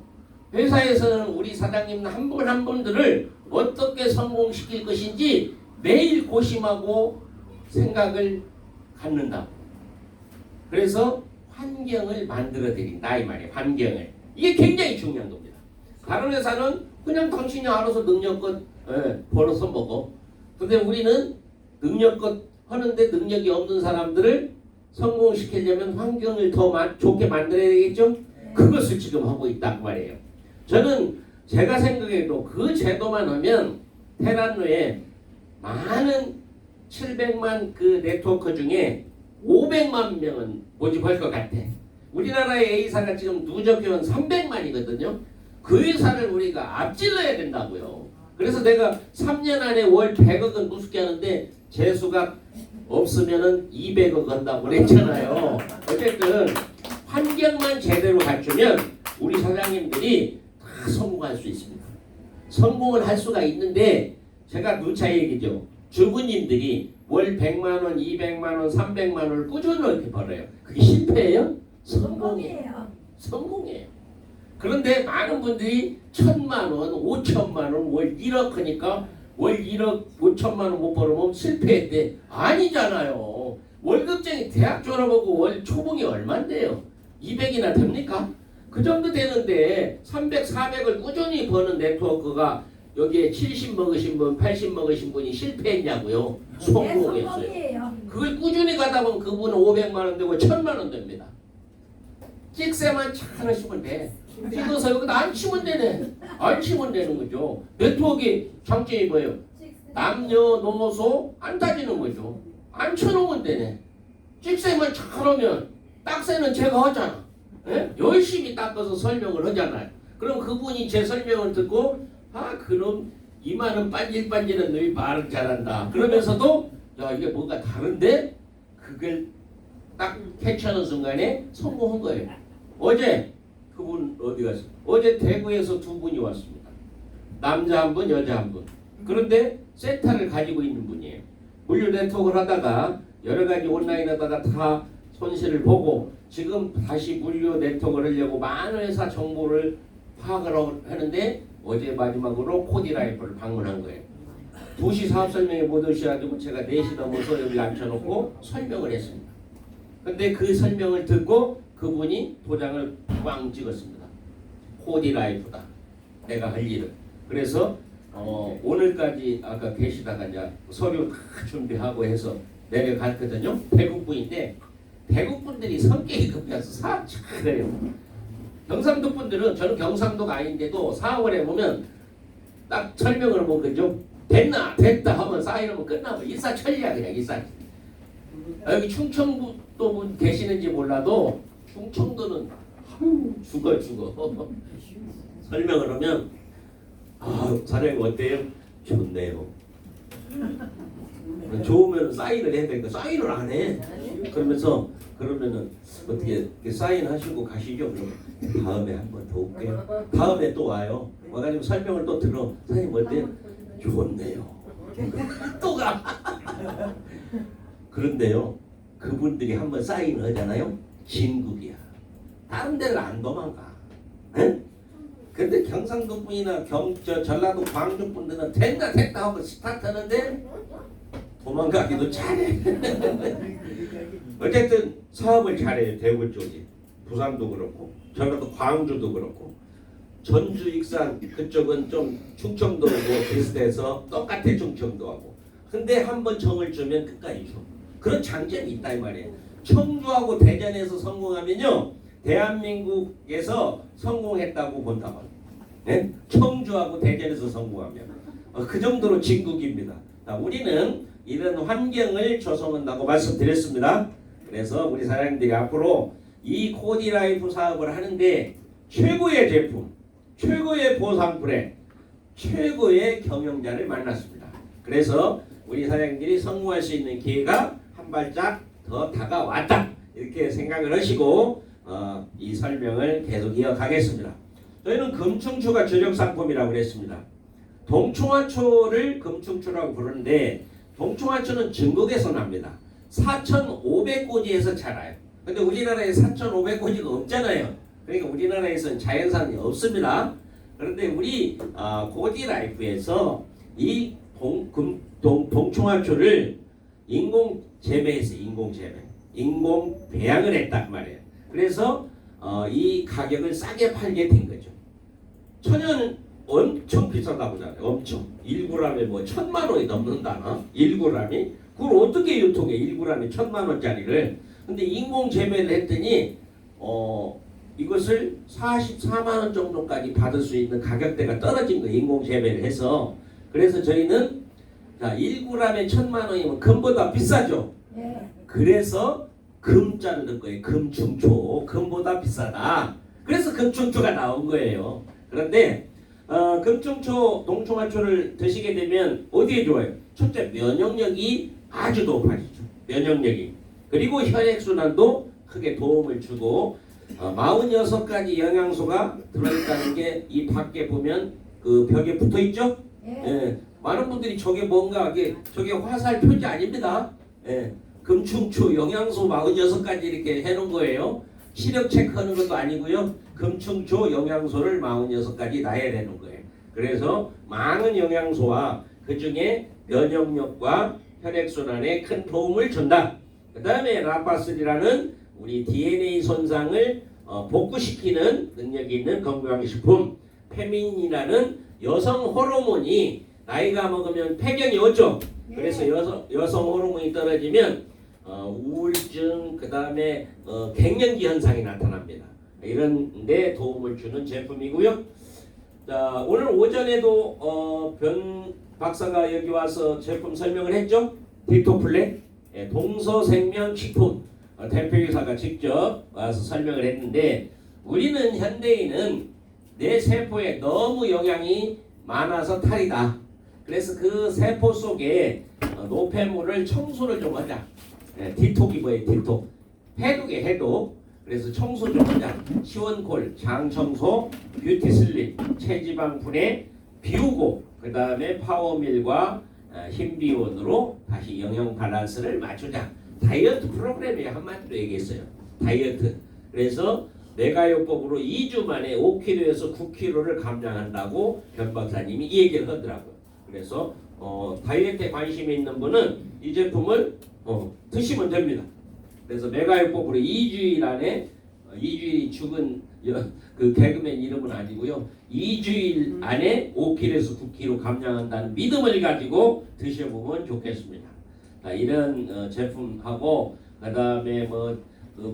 회사에서는 우리 사장님 한 분 한 분들을 어떻게 성공시킬 것인지 매일 고심하고 생각을 갖는다. 그래서 환경을 만들어 드린다 이 말이에요. 환경을. 이게 굉장히 중요한 겁니다. 다른 회사는 그냥 당신이 알아서 능력껏 벌어서 먹어. 근데 우리는 능력껏 하는데 능력이 없는 사람들을 성공시키려면 환경을 더 좋게 만들어야 되겠죠? 그것을 지금 하고 있단 말이에요. 저는 제가 생각해도 그 제도만 하면 테헤란로에 많은 700만 그 네트워크 중에 500만 명은 모집할 것 같아. 우리나라의 A사가 지금 누적 회원 300만이거든요. 그 회사를 우리가 앞질러야 된다고요. 그래서 내가 3년 안에 월 100억은 무섭게 하는데 재수가 없으면은 200억 한다고 그랬잖아요. 어쨌든 환경만 제대로 갖추면 우리 사장님들이 다 성공할 수 있습니다. 성공을 할 수가 있는데 제가 누차 얘기죠. 주부님들이 월 100만 원, 200만 원, 300만 원을 꾸준히 이렇게 벌어요. 그게 실패예요? 성공이에요. 성공이에요. 그런데 많은 분들이 1,000만 원, 5천만 원, 월 1억 하니까 월 1억 5천만 원 못 벌으면 실패했대. 아니잖아요. 월급쟁이 대학 졸업하고 월 초봉이 얼만데요? 200이나 됩니까? 그 정도 되는데 300, 400을 꾸준히 버는 네트워크가 여기에 70 먹으신 분, 80 먹으신 분이 실패했냐고요. 성공했어요. 그걸 꾸준히 가다 보면 그분은 500만 원 되고 1,000만 원 됩니다. 찍새만 잘 하시면 돼. 찍어서 여기다 안 치면 되네. 안 치면 되는 거죠. 네트워크의 장점이 뭐예요? 남녀노소 안 따지는 거죠. 안 쳐놓으면 되네. 찍새만 잘하면 딱새는 제가 하잖아. 예? 열심히 닦아서 설명을 하잖아요. 그럼 그분이 제 설명을 듣고 아 그럼 이마는 반질반질한 놈이 말을 잘한다. 그러면서도 야 이게 뭔가 다른데 그걸 딱 캐치하는 순간에 성공한 거예요. 어제 그분 어디 갔어? 어제 대구에서 두 분이 왔습니다. 남자 한 분, 여자 한 분. 그런데 센터를 가지고 있는 분이에요. 물류 네트워크를 하다가 여러 가지 온라인 하다가 다 손실을 보고 지금 다시 물류 네트워크를 하려고 많은 회사 정보를 파악을 하는데 어제 마지막으로 코디라이프를 방문한 거예요. 2시 사업 설명회 못 오셔가지고 제가 4시 넘어서 여기 앉혀놓고 설명을 했습니다. 근데 그 설명을 듣고 그분이 도장을 꽝 찍었습니다. 코디라이프다. 내가 할 일은. 그래서 오늘까지 아까 계시다가 이제 서류 다 준비하고 해서 내려갔거든요. 대국분인데 대국분들이 성격이 급해서 사업 잘해요. 경상도 분들은 저는 경상도가 아닌데도 사업을 해보면 딱 설명을 뭐 그죠? 됐나 됐다 하면 사인하면 끝나고 일사천리야 그냥 일사. 여기 충청도 분 계시는지 몰라도 충청도는 죽어 설명을 하면 사장님 어때요? 좋네요. 좋으면 사인을 해야 되니까 사인을 안 해. 그러면은 어떻게 사인하시고 가시죠? 그럼 다음에 한 번 더 올게요. 다음에 또 와요. 와가지고 설명을 또 들어. 사장님 어때요? 좋네요. 또 가. 그런데요, 그분들이 한번 사인을 하잖아요. 진국이야. 다른 데를 안 도망가. 에? 근데 경상도 분이나 전라도 광주 분들은 된다 하고 스타트하는데 도망가기도 잘해. 어쨌든 사업을 잘해요. 대구 쪽이. 부산도 그렇고 전라도 광주도 그렇고 전주 익산 그쪽은 좀 충청도고 비슷해서 똑같아 충청도하고. 근데 한번 정을 주면 끝까지 줘. 그런 장점이 있다 이 말이에요. 청주하고 대전에서 성공하면요 대한민국에서 성공했다고 본다고. 네? 청주하고 대전에서 성공하면 그 정도로 진국입니다. 우리는 이런 환경을 조성한다고 말씀드렸습니다. 그래서 우리 사장님들이 앞으로 이 코디라이프 사업을 하는데 최고의 제품, 최고의 보상 프레, 최고의 경영자를 만났습니다. 그래서 우리 사장님들이 성공할 수 있는 기회가 한 발짝 더 다가왔다 이렇게 생각을 하시고 이 설명을 계속 이어가겠습니다. 저희는 금충초가 주력 상품이라고 그랬습니다. 동충하초를 금충초라고 부르는데 동충하초는 중국에서 납니다. 4,500고지에서 자라요. 근데 우리나라에 4,500고지가 없잖아요. 그러니까 우리나라에서는 자연산이 없습니다. 그런데 우리 코디라이프에서 이 동충하초를 인공 재배했어요. 인공 배양을 했단 말이에요. 그래서 이 가격을 싸게 팔게 된 거죠. 천연 엄청 비싸다 보잖아요. 엄청 1g에 뭐 1,000만 원이 넘는다나 1g이 그걸 어떻게 유통해 1g에 1,000만 원짜리를. 근데 인공 재배를 했더니 이것을 44만 원 정도까지 받을 수 있는 가격대가 떨어진 거예요. 인공 재배를 해서. 그래서 저희는 자 1g에 1,000만 원이면 금보다 비싸죠. 그래서 금자를 넣은 거예요. 금충초. 금보다 비싸다. 그래서 금충초가 나온 거예요. 그런데 금충초, 동충하초를 드시게 되면 어디에 좋아요? 첫째, 면역력이 아주 높아지죠. 면역력이. 그리고 혈액순환도 크게 도움을 주고 46가지 영양소가 들어있다는 게 이 밖에 보면 그 벽에 붙어 있죠? 예. 많은 분들이 저게 뭔가 저게 화살 표지 아닙니다. 예. 금충초 영양소 46가지 이렇게 해놓은 거예요. 시력 체크하는 것도 아니고요. 금충초 영양소를 46가지 놔야 되는 거예요. 그래서 많은 영양소와 그 중에 면역력과 혈액순환에 큰 도움을 준다. 그 다음에 라파스리라는 우리 DNA 손상을 복구시키는 능력이 있는 건강식품. 페민이라는 여성 호르몬이 나이가 먹으면 폐경이 오죠. 그래서 여성 호르몬이 떨어지면 우울증, 그 다음에 갱년기 현상이 나타납니다. 이런 데 도움을 주는 제품이고요. 자, 오늘 오전에도 변 박사가 여기 와서 제품 설명을 했죠. 디토플레 동서생명식품 대표이사가 직접 와서 설명을 했는데 우리는 현대인은 내 세포에 너무 영양이 많아서 탈이다. 그래서 그 세포 속에 노폐물을 청소를 좀 하자. 디톡이 뭐예요? 디톡. 해독. 그래서 청소 좀 하자. 시원콜, 장청소, 뷰티슬립, 체지방 분해, 비우고 그 다음에 파워밀과 흰비원으로 다시 영양 밸런스를 맞추자. 다이어트 프로그램이에요. 한마디로 얘기했어요. 다이어트. 그래서 메가요법으로 2주 만에 5kg에서 9kg를 감량한다고 변 박사님이 이 얘기를 하더라고요. 그래서 다이어트에 관심이 있는 분은 이 제품을 드시면 됩니다. 그래서 메가요법으로 2주일 안에 2주일이 죽은 그 개그맨 이름은 아니고요. 2주일 안에 5kg에서 9kg 감량한다는 믿음을 가지고 드셔보면 좋겠습니다. 이런 제품하고 그다음에 그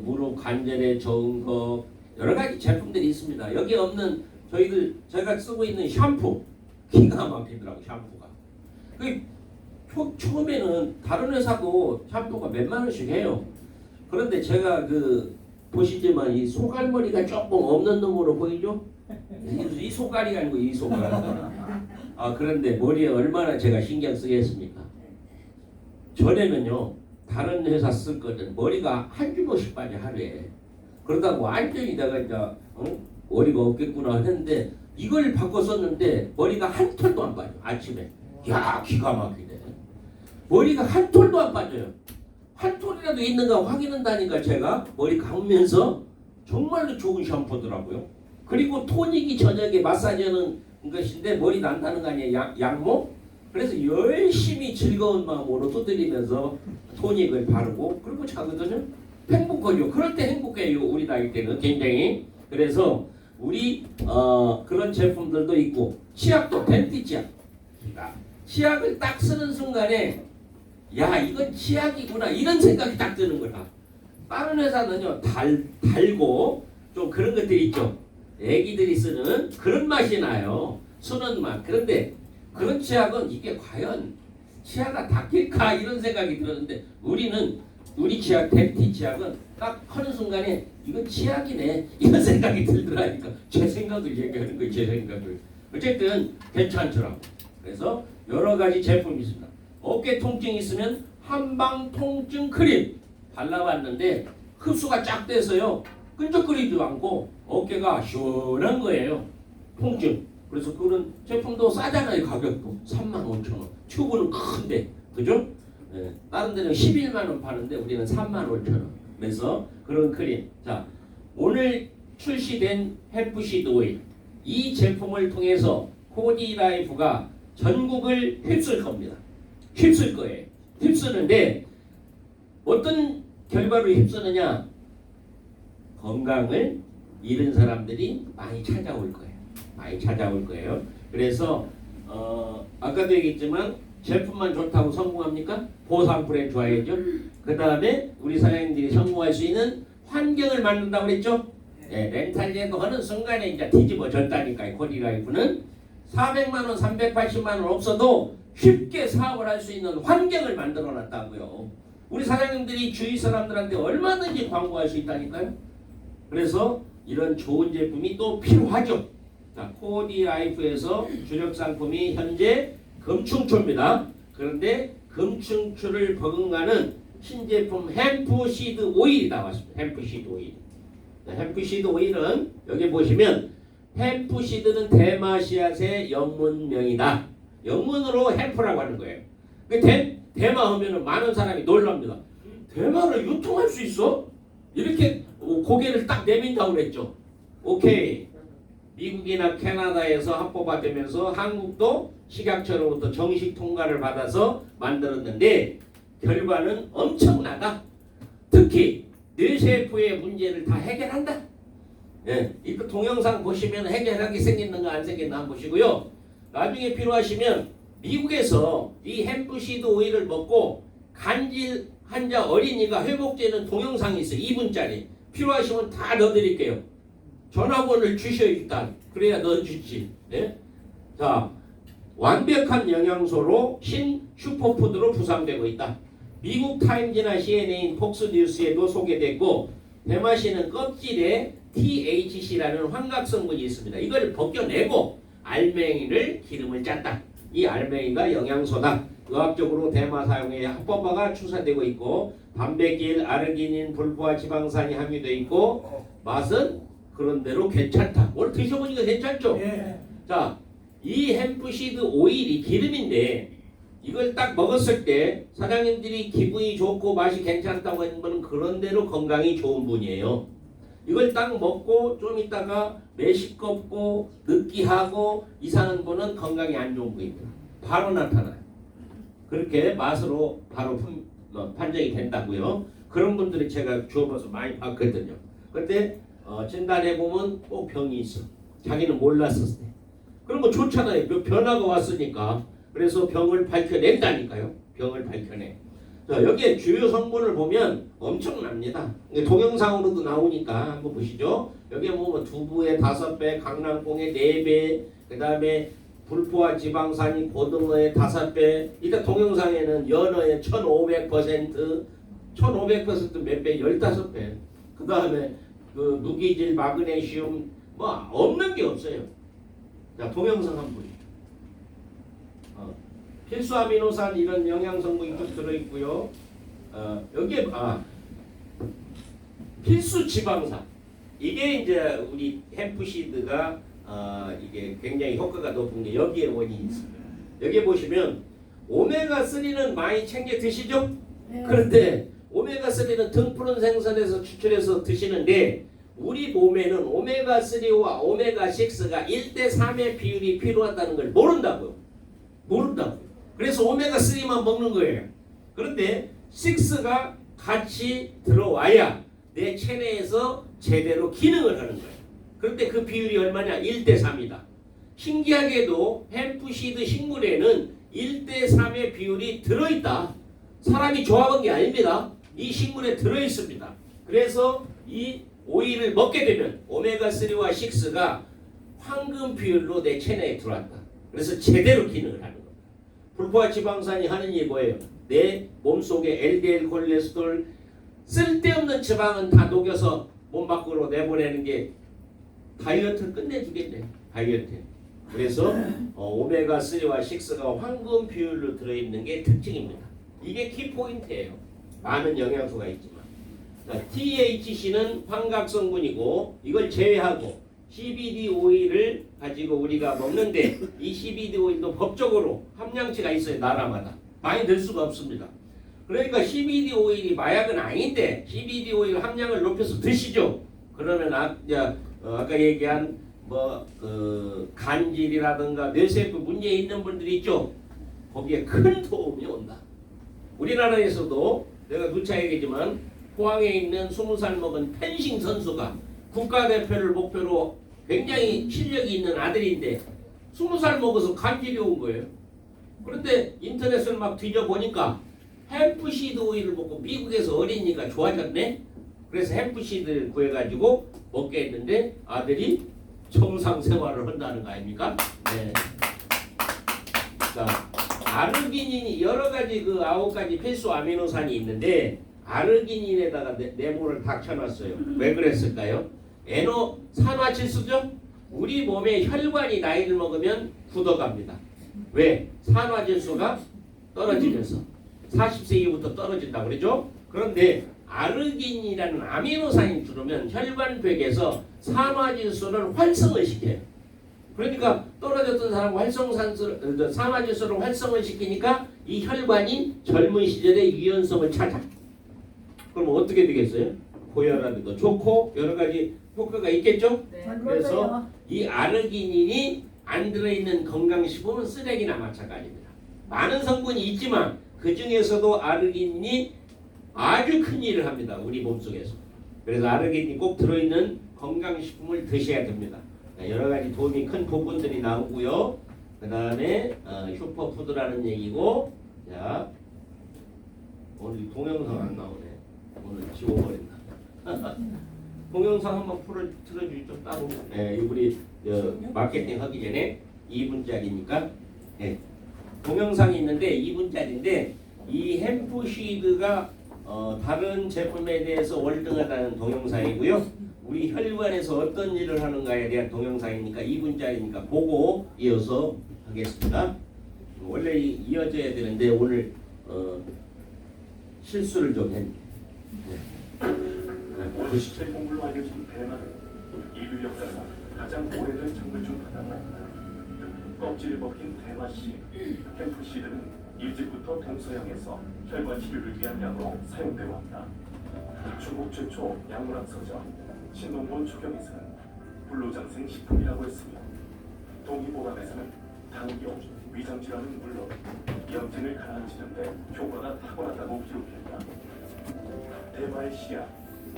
무릎 관절에 좋은 거 여러 가지 제품들이 있습니다. 여기 없는 제가 쓰고 있는 샴푸 기가 막히더라고. 샴푸가 처음에는 다른 회사도 샴푸가 몇만 원씩 해요. 그런데 제가 보시지만 이 소갈머리가 조금 없는 놈으로 보이죠? 이 소갈이가 아니고 이 소갈. 그런데 머리에 얼마나 제가 신경 쓰겠습니까? 전에는요 다른 회사 쓸거든 머리가 한 주먹씩 빠져 하루에. 그러다가 완전히 내가 이제 머리가 없겠구나 했는데 이걸 바꿔 썼는데 머리가 한 톨도 안 빠져. 아침에 야 기가 막히네. 머리가 한 톨도 안 빠져요. 한 톨이라도 있는가 확인한다니까 제가 머리 감으면서 정말로 좋은 샴푸더라고요. 그리고 토닉이 저녁에 마사지하는 것인데 머리 난다는 거 아니에요. 양모? 그래서 열심히 즐거운 마음으로 두드리면서 토닉을 바르고 그리고 자거든요. 행복하죠. 그럴 때 행복해요. 우리 나이 때는 굉장히. 그래서 우리 그런 제품들도 있고 치약도 덴티 치약. 치약을 딱 쓰는 순간에 야 이건 치약이구나 이런 생각이 딱 드는 거다. 다른 회사는요 달고 좀 그런 것들이 있죠. 애기들이 쓰는 그런 맛이 나요. 순한 맛. 그런데 그런 치약은 이게 과연 치아가 닦일까 이런 생각이 들었는데 우리 치약 덴티 치약은 딱 하는 순간에 이건 치약이네 이런 생각이 들더라니까. 제 생각을 얘기하는 거예요. 제 생각을. 어쨌든 괜찮더라고. 그래서 여러 가지 제품이 있습니다. 어깨 통증이 있으면 한방 통증 크림 발라봤는데 흡수가 쫙 돼서요 끈적거리지도 않고 어깨가 시원한 거예요. 통증. 그래서 그런 제품도 싸잖아요. 가격도 35,000원. 튜브는 큰데 그죠? 다른 데는 11만 원 파는데 우리는 35,000원. 그래서 그런 크림. 자, 오늘 출시된 햄프시드 오일 이 제품을 통해서 코디라이프가 전국을 휩쓸 겁니다. 휩쓸 거예요. 휩쓰는데 어떤 결과로 휩쓰느냐? 건강을 잃은 사람들이 많이 찾아올 거예요. 많이 찾아올 거예요. 그래서 아까도 얘기했지만 제품만 좋다고 성공합니까? 보상 브랜드 좋아야죠. 그 다음에 우리 사장님들이 성공할 수 있는 환경을 만든다고 그랬죠. 렌탈제도 하는 순간에 이제 뒤집어졌다니까요. 코디라이프는 400만 원, 380만 원 없어도 쉽게 사업을 할 수 있는 환경을 만들어 놨다고요. 우리 사장님들이 주위 사람들한테 얼마든지 광고할 수 있다니까요. 그래서 이런 좋은 제품이 또 필요하죠. 자, 코디라이프에서 주력 상품이 현재 금충초입니다. 그런데 금충초를 버금가는 신제품 햄프시드 오일이 나왔습니다. 햄프시드 오일. 햄프시드 오일은 여기 보시면 햄프시드는 대마씨앗의 영문명이다. 영문으로 햄프라고 하는 거예요. 대마 하면 많은 사람이 놀랍니다. 대마를 유통할 수 있어? 이렇게 고개를 딱 내민다고 그랬죠. 오케이. 미국이나 캐나다에서 합법화되면서 한국도 식약처로부터 정식 통과를 받아서 만들었는데 결과는 엄청나다. 특히 뇌세포의 문제를 다 해결한다. 이거 동영상 보시면 해결하게 생겼는가 안 생겼나 한번 보시고요. 나중에 필요하시면 미국에서 이 햄프시드 오일을 먹고 간질 환자 어린이가 회복되는 동영상이 있어요. 2분짜리. 필요하시면 다 넣어드릴게요. 전화번호를 주셔야 일단. 그래야 넣어주지. 자, 완벽한 영양소로 신 슈퍼푸드로 부상되고 있다. 미국 타임즈나 CNN인 폭스뉴스에도 소개됐고 대마씨는 껍질에 THC라는 환각 성분이 있습니다. 이걸 벗겨내고 알맹이를 기름을 짰다. 이 알맹이가 영양소다. 의학적으로 대마 사용에 합법화가 추사되고 있고 단백질, 아르기닌, 불포화 지방산이 함유되어 있고 맛은 그런대로 괜찮다. 오늘 드셔보니까 괜찮죠? 자, 이 햄프시드 오일이 기름인데 이걸 딱 먹었을 때 사장님들이 기분이 좋고 맛이 괜찮다고 하는 분은 그런대로 건강이 좋은 분이에요. 이걸 딱 먹고 좀 있다가 매식겁고 느끼하고 이상한 분은 건강에 안 좋은 부입니다. 바로 나타나요. 그렇게 맛으로 바로 판정이 된다고요. 그런 분들이 제가 주워봐서 많이 봤거든요. 근데 진단해보면 꼭 병이 있어. 자기는 몰랐을 때. 그런 거 좋잖아요. 그 변화가 왔으니까. 그래서 병을 밝혀낸다니까요. 병을 밝혀내. 자, 여기에 주요 성분을 보면 엄청납니다. 동영상으로도 나오니까 한번 보시죠. 여기에 보면 두부의 5배, 강낭콩의 4배, 그 다음에 불포화 지방산이 고등어의 5배. 일단 동영상에는 연어의 1500%, 1500%몇 배? 15배. 그 다음에 그 무기질, 마그네슘 뭐 없는 게 없어요. 자, 동영상 한번 보시죠. 필수 아미노산 이런 영양 성분이 좀 들어있고요. 여기에 필수 지방산 이게 이제 우리 햄프시드가 이게 굉장히 효과가 높은 게 여기에 원인이 있습니다. 여기 보시면 오메가3는 많이 챙겨 드시죠? 네. 그런데 오메가3는 등푸른 생선에서 추출해서 드시는데 우리 몸에는 오메가3와 오메가6가 1대3의 비율이 필요하다는 걸 모른다고요. 그래서 오메가3만 먹는 거예요. 그런데 6가 같이 들어와야 내 체내에서 제대로 기능을 하는 거예요. 그런데 그 비율이 얼마냐? 1대3이다. 신기하게도 햄프시드 식물에는 1대3의 비율이 들어있다. 사람이 조합한 게 아닙니다. 이 식물에 들어있습니다. 그래서 이 오일을 먹게 되면 오메가3와 6가 황금 비율로 내 체내에 들어왔다. 그래서 제대로 기능을 하는 겁니다. 불포화 지방산이 하는 일이 뭐예요? 내 몸속에 LDL 콜레스테롤 쓸데없는 지방은 다 녹여서 몸 밖으로 내보내는 게 다이어트를 끝내주겠네. 다이어트. 그래서 오메가3와 6가 황금 비율로 들어있는 게 특징입니다. 이게 키포인트예요. 많은 영양소가 있지만. 자, THC는 환각성분이고 이걸 제외하고 CBD 오일을 가지고 우리가 먹는데 이 CBD 오일도 법적으로 함량치가 있어요. 나라마다. 많이 들 수가 없습니다. 그러니까 CBD 오일이 마약은 아닌데 CBD 오일 함량을 높여서 드시죠. 그러면 아까 얘기한 간질이라든가 뇌세포 문제 있는 분들이 있죠. 거기에 큰 도움이 온다. 우리나라에서도 내가 누차 얘기지만 포항에 있는 20살 먹은 펜싱 선수가 국가대표를 목표로 굉장히 실력이 있는 아들인데 20살 먹어서 간질이 온 거예요. 그런데 인터넷을 막 뒤져보니까 햄프시드 오일을 먹고 미국에서 어린이가 좋아졌네. 그래서 햄프시드를 구해가지고 먹게 했는데 아들이 정상 생활을 한다는 거 아닙니까? 네. 자, 아르기닌이 여러 가지 그 9가지 필수 아미노산이 있는데 아르기닌에다가 네모를 닥쳐놨어요. 왜 그랬을까요? 산화질소죠? 우리 몸의 혈관이 나이를 먹으면 굳어갑니다. 왜? 산화질소가 떨어지면서 40세 이후부터 떨어진다고 그러죠? 그런데 아르기닌이라는 아미노산이 들어오면 혈관벽에서 산화질소를 활성을 시켜요. 그러니까 떨어졌던 사람 산화질소를 활성을 시키니까 이 혈관이 젊은 시절에 유연성을 찾아. 그럼 어떻게 되겠어요? 고혈압에도 좋고 여러 가지 효과가 있겠죠? 네. 그래서 이 아르기닌이 안 들어있는 건강식품은 쓰레기나 마찬가지입니다. 많은 성분이 있지만 그 중에서도 아르기닌이 아주 큰 일을 합니다. 우리 몸속에서. 그래서 아르기닌이 꼭 들어있는 건강식품을 드셔야 됩니다. 여러 가지 도움이 큰 부분들이 나오고요. 그 다음에 슈퍼푸드라는 얘기고, 자 오늘 동영상 안 나오네. 오늘 지워버린다. 동영상 한번 틀어주죠. 따로. 네, 우리 마케팅 하기 전에 2분짜리니까. 네. 동영상이 있는데 2분짜리인데 이 햄프시드가 다른 제품에 대해서 월등하다는 동영상이고요. 우리 혈관에서 어떤 일을 하는가에 대한 동영상이니까 2분짜리니까 보고 이어서 하겠습니다. 원래 이어져야 되는데 오늘 실수를 좀 했네. 고시체 공부로 알려진 대만은 인류 역사상 가장 오래된 작물 중 하나다. 껍질이 벗긴 대마씨, 햄프시드는 일찍부터 동서양에서 혈관 치료를 위한 약으로 사용되어 왔다. 중국 최초 약물학 서적 신논문 초경에서는 불로장생 식품이라고 했으며 동의보감에서는 당뇨, 위장질환은 물론 염증을 가라앉히는데 효과가 탁월하다고 기록했다. 대마의 씨앗,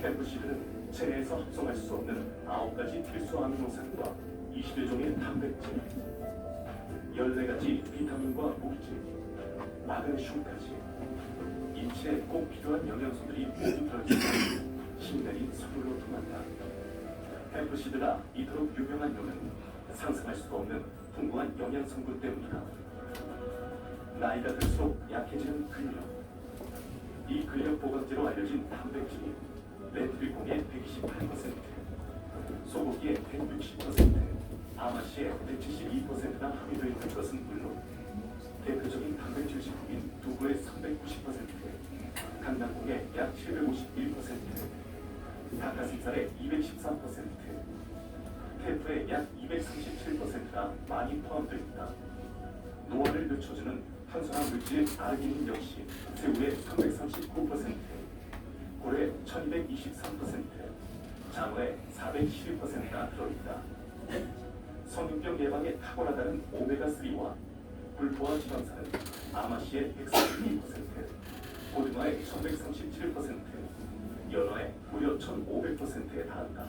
햄프시드는 체내에서 합성할 수 없는 9가지 필수 아미노산과 21종의 단백질, 14가지 비타민과 물질, 마그네슘까지 인체에 꼭 필요한 영양소들이 모두 들어있는 힘내린 선물로 통한다. 햄프시드가 이토록 유명한 이유는 상상할 수가 없는 풍부한 영양성분 때문이다. 나이가 들수록 약해지는 근력. 이 근력 보강제로 알려진 단백질이 레트리콩의 128%, 소고기의 160%, 아마씨의 172%나 함유되어 있는 것은 물론 대표적인 단백질 식품인 두부의 390%, 강낭콩의 약 751%, 닭가슴살의 213%, 테프의 약 237%가 많이 포함되어 있다. 노화를 늦춰주는 항산화 물질 아르기닌 역시 새우의 339%, 고래 1223%, 장어의 412%가 들어있다. 성인병 예방에 탁월하다는 오메가3와 불포화 지방산은 아마씨의 132%, 고등어의 1137%, 연어의 무려 1500%에 달한다.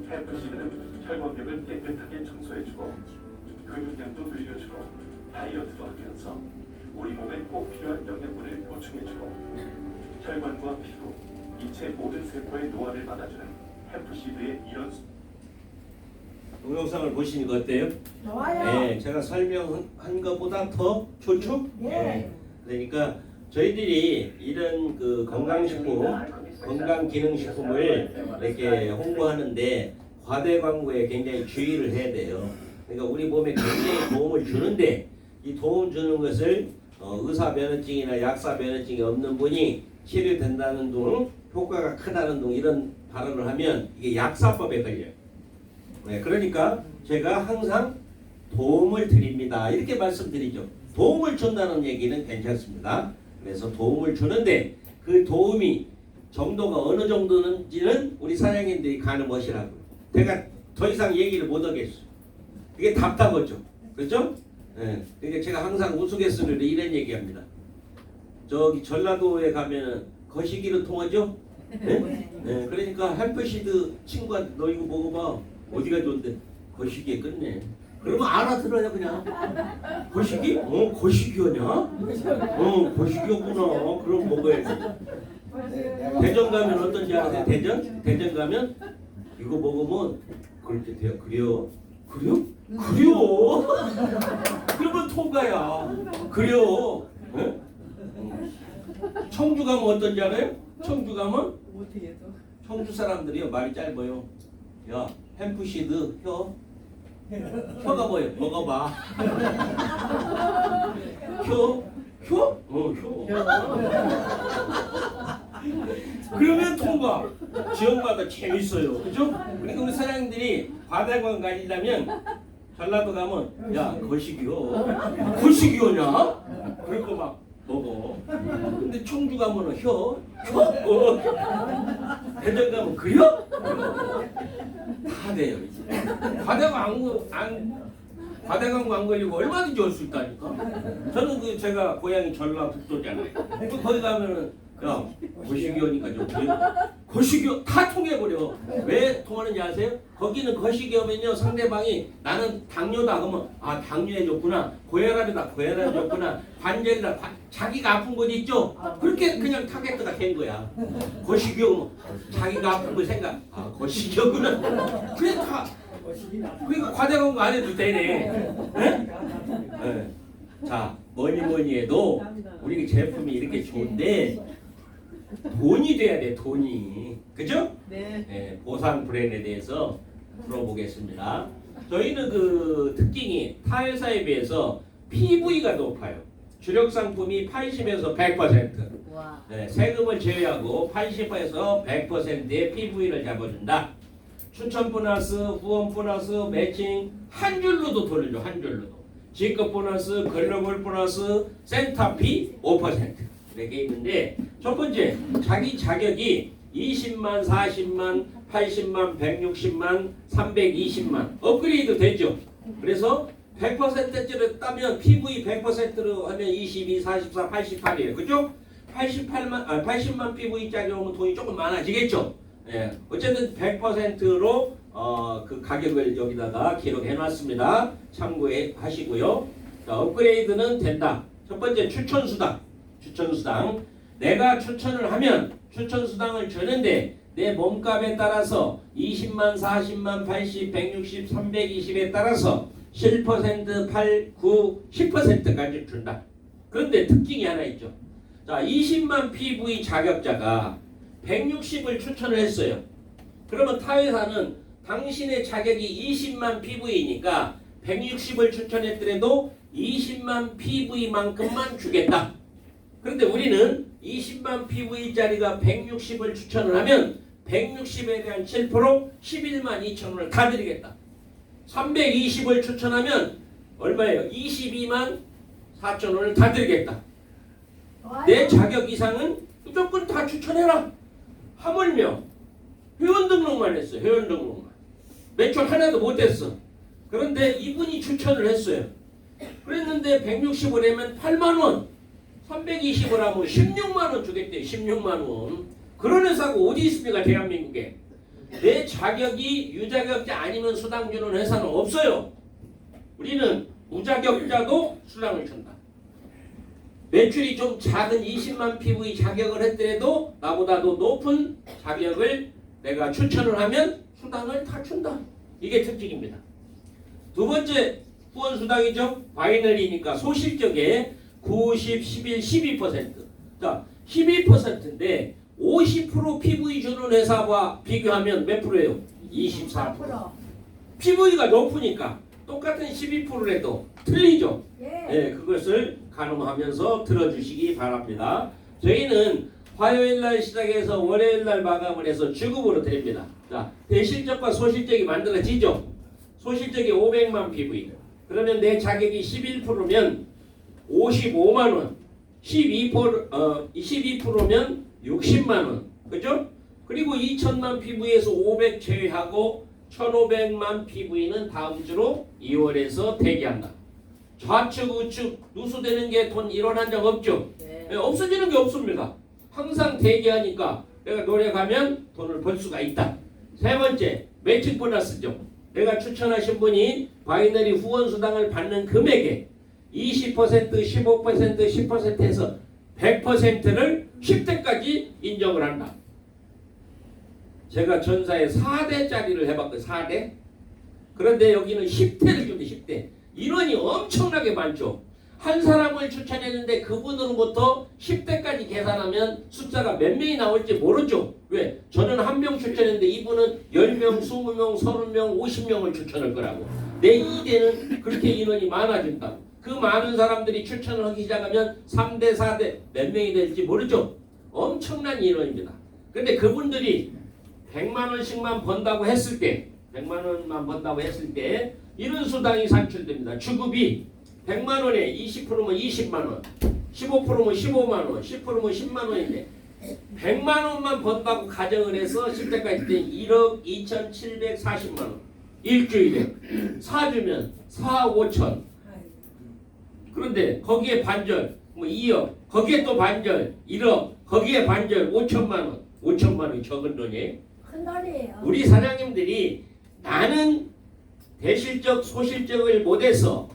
햄프시드는 혈관벽을 깨끗하게 청소해주고 근육량도 늘려주고 다이어트도 하면서 우리 몸에 꼭 필요한 영양분을 보충해주고 혈관과 피부, 인체 모든 세포의 노화를 막아주는 햄프시드의 이런 동영상을 보시니까 어때요? 좋아요. 네, 제가 설명한 것보다 더 좋죠? 네. 그러니까 저희들이 이런 그 건강식품, 건강기능식품을 이렇게 홍보하는데 과대 광고에 굉장히 주의를 해야 돼요. 그러니까 우리 몸에 굉장히 도움을 주는데 이 도움 주는 것을 의사 면허증이나 약사 면허증이 없는 분이 치료된다는 등 효과가 크다는 등 이런 발언을 하면 이게 약사법에 걸려요. 네, 그러니까 제가 항상 도움을 드립니다. 이렇게 말씀드리죠. 도움을 준다는 얘기는 괜찮습니다. 그래서 도움을 주는데 그 도움이 정도가 어느 정도는지는 우리 사장님들이 가늠하시라고요. 제가 더 이상 얘기를 못 하겠어요. 이게 답답하죠. 그렇죠? 네. 그러니까 제가 항상 우스갯소리로 이런 얘기합니다. 저기 전라도에 가면은 거시기로 통하죠? 네? 네. 그러니까 햄프시드 친구한테 너 이거 먹어봐. 어디가 좋은데? 거시기에 끝내. 그러면 알아들어요 그냥. 거시기? 거시기였냐? 거시기였구나. 그럼 먹어야지. 대전 가면 어떤지 아세요? 대전 가면 이거 먹으면 그렇게 돼요. 그래요? 그러면 통과야. 그래요. 네? 청주 가면 어떤지 알아요? 청주 가면 청주 사람들이요 말이 짧아요. 야 햄프시드 혀가 뭐예요? 먹어봐. 혀? 그러면 통과. 지역마다 재밌어요. 그죠? 그러니까 우리 사장님들이 과대광 가지려면 전라도 가면 야 거시기요냐? 그럴 거 막 먹어. 근데 청주 가면 대전 가면 그려? 다 돼요 이제. 과대광고 안 걸리고 얼마든지 올 수 있다니까. 저는 제가 고향이 전라북도잖아요. 거기 가면은 야 거시기오니까 좀 거시기오 다 통해버려. 왜 통하는지 아세요? 거기는 거시기오면요 상대방이 나는 당뇨다 그러면 아 당뇨에 좋구나, 고혈압이다 고혈압이 좋구나, 관절이다 자기가 아픈 곳 있죠? 그렇게 그냥 타겟트가 된 거야. 거시기오 자기가 아픈 거 생각 아 거시기오구나. 그래 다 그러니까 과대광고 안 해도 되네. 네? 네. 자 뭐니 해도 우리 제품이 이렇게 좋은데 돈이 돼야 돼. 돈이. 그죠? 네. 네, 보상 브랜드에 대해서 풀어보겠습니다. 저희는 그 특징이 타 회사에 비해서 PV가 높아요. 주력 상품이 80에서 100%. 와. 네, 세금을 제외하고 80에서 100%의 PV를 잡아준다. 추천 보너스, 후원 보너스, 매칭 한 줄로도 돌려줘. 한 줄로도. G급 보너스, 글로벌 보너스, 센터피 5% 이렇게 있는데 첫 번째 자기 자격이 20만, 40만, 80만, 160만, 320만 업그레이드 되죠. 그래서 100%를 따면 PV 100%로 하면 22, 44, 88이에요. 그죠? 80만 PV짜리 오면 돈이 조금 많아지겠죠. 예. 어쨌든 100%로 그 가격을 여기다가 기록해 놨습니다. 참고해 하시고요. 자, 업그레이드는 된다. 첫 번째 추천수당. 추천수당. 내가 추천을 하면 추천수당을 주는데 내 몸값에 따라서 20만, 40만, 80, 160, 320에 따라서 7%, 8, 9, 10%까지 준다. 그런데 특징이 하나 있죠. 자, 20만 PV 자격자가 160을 추천을 했어요. 그러면 타회사는 당신의 자격이 20만 PV니까 160을 추천했더라도 20만 PV만큼만 주겠다. 그런데 우리는 20만 PV짜리가 160을 추천을 하면 160에 대한 7% 11만 2천 원을 다 드리겠다. 320을 추천하면 얼마예요? 22만 4천 원을 다 드리겠다. 내 자격 이상은 무조건 다 추천해라. 하물며 회원 등록만 했어. 회원 등록만. 매출 하나도 못했어. 그런데 이분이 추천을 했어요. 그랬는데 160을 하면 8만 원. 320을 하면 16만 원 주겠대. 16만 원. 그런 회사가 어디 있습니까? 대한민국에. 내 자격이 유자격자 아니면 수당 주는 회사는 없어요. 우리는 무자격자도 수당을 준다. 매출이 좀 작은 20만 PV 자격을 했더라도 나보다도 높은 자격을 내가 추천을 하면 수당을 다 준다. 이게 특징입니다. 두 번째 후원수당이죠. 바이너리니까 소실적에 90, 11, 12%. 자, 12%인데 50% PV 주는 회사와 비교하면 몇 프로예요? 24%. PV가 높으니까 똑같은 12%라도 틀리죠. 예, 그것을 가늠하면서 들어주시기 바랍니다. 저희는 화요일날 시작해서 월요일날 마감을 해서 주급으로 드립니다. 자, 대실적과 소실적이 만들어지죠. 소실적이 500만 PV. 그러면 내 자격이 11%면 55만 원. 12%면 60만 원. 그죠? 그리고 2천만 PV에서 500 제외하고 1,500만 PV는 다음 주로 2월에서 대기한다. 좌측 우측 누수되는 게 돈 일어난 적 없죠? 네. 없어지는 게 없습니다. 항상 대기하니까 내가 노력하면 돈을 벌 수가 있다. 세 번째 매칭 보너스죠. 내가 추천하신 분이 바이너리 후원수당을 받는 금액에 20%, 15%, 10%에서 100%를 10대까지 인정을 한다. 제가 전사에 4대짜리를 해봤거든요. 4대. 그런데 여기는 10대를 줍니다. 10대. 인원이 엄청나게 많죠. 한 사람을 추천했는데 그분으로부터 10대까지 계산하면 숫자가 몇 명이 나올지 모르죠. 왜? 저는 한 명 추천했는데 이분은 10명, 20명, 30명, 50명을 추천할 거라고. 내 2대는 그렇게 인원이 많아진다고. 그 많은 사람들이 추천을 하기 시작하면 3대, 4대 몇 명이 될지 모르죠. 엄청난 인원입니다. 근데 그분들이 100만 원씩만 번다고 했을 때 100만 원만 번다고 했을 때 이런 수당이 산출됩니다. 주급이 100만 원에 20%면 20만 원, 15%면 15만 원, 10%면 10만 원인데 100만 원만 번다고 가정을 해서 10대까지 때 1억 2,740만 원 일주일에 사주면 4억 5천. 그런데 거기에 반절 뭐 2억, 거기에 또 반절 1억, 거기에 반절 5천만 원. 5천만 원이 적은 돈이에요. 큰 돈이에요. 우리 사장님들이 나는 대실적 소실적을 못해서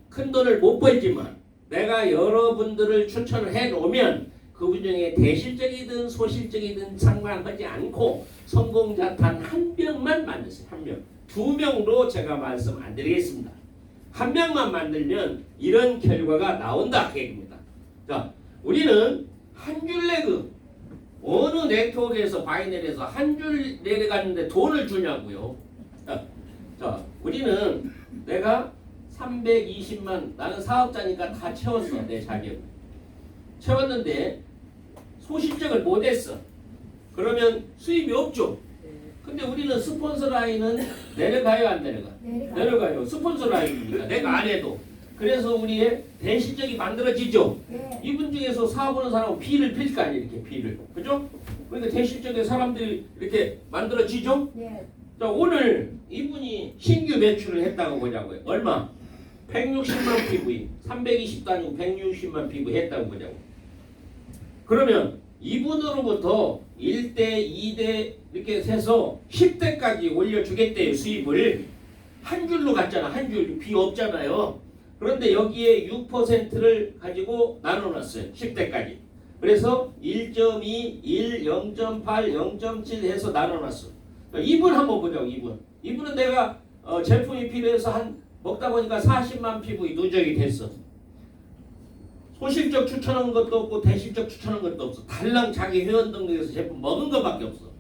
큰 돈을 못 벌지만 내가 여러분들을 추천을 해놓으면 그분 중에 대실적이든 소실적이든 상관하지 않고 성공자 단 한 명만 만드세요. 한 명. 2명도 제가 말씀 안 드리겠습니다. 한 명만 만들면 이런 결과가 나온다 그 얘기입니다. 자, 우리는 한 줄 레그 어느 네트워크에서 바이너리에서 한 줄 내려갔는데 돈을 주냐고요. 자, 우리는 내가 320만 나는 사업자니까 다 채웠어. 내 자격 채웠는데 소실적을 못했어. 그러면 수입이 없죠. 근데 우리는 스폰서 라인은 내려가요 안 내려가? 내려가요. 스폰서 라인입니다. 내가 안 해도. 그래서 우리의 대실적이 만들어지죠. 이분 중에서 사업하는 사람은 B를 필 거 아니에요. 이렇게 B를. 그죠? 그러니까 대실적인 사람들이 이렇게 만들어지죠. 네. 자, 오늘 이분이 신규 매출을 했다고 보자고요. 얼마? 160만 PV, 320도 아니고 160만 PV 했다고 보자고. 그러면 이분으로부터 1대, 2대 이렇게 해서 10대까지 올려주겠대요. 수입을 한 줄로 갔잖아. 한 줄, 비 없잖아요. 그런데 여기에 6%를 가지고 나눠놨어요. 10대까지. 그래서 1.2, 1, 0.8, 0.7 해서 나눠놨어. 이분 한번 보자고. 이분은 내가 제품이 필요해서 먹다 보니까 40만 PV 누적이 됐어. 소실적 추천한 것도 없고 대실적 추천한 것도 없어. 달랑 자기 회원 등록에서 제품 먹은 것밖에 없어.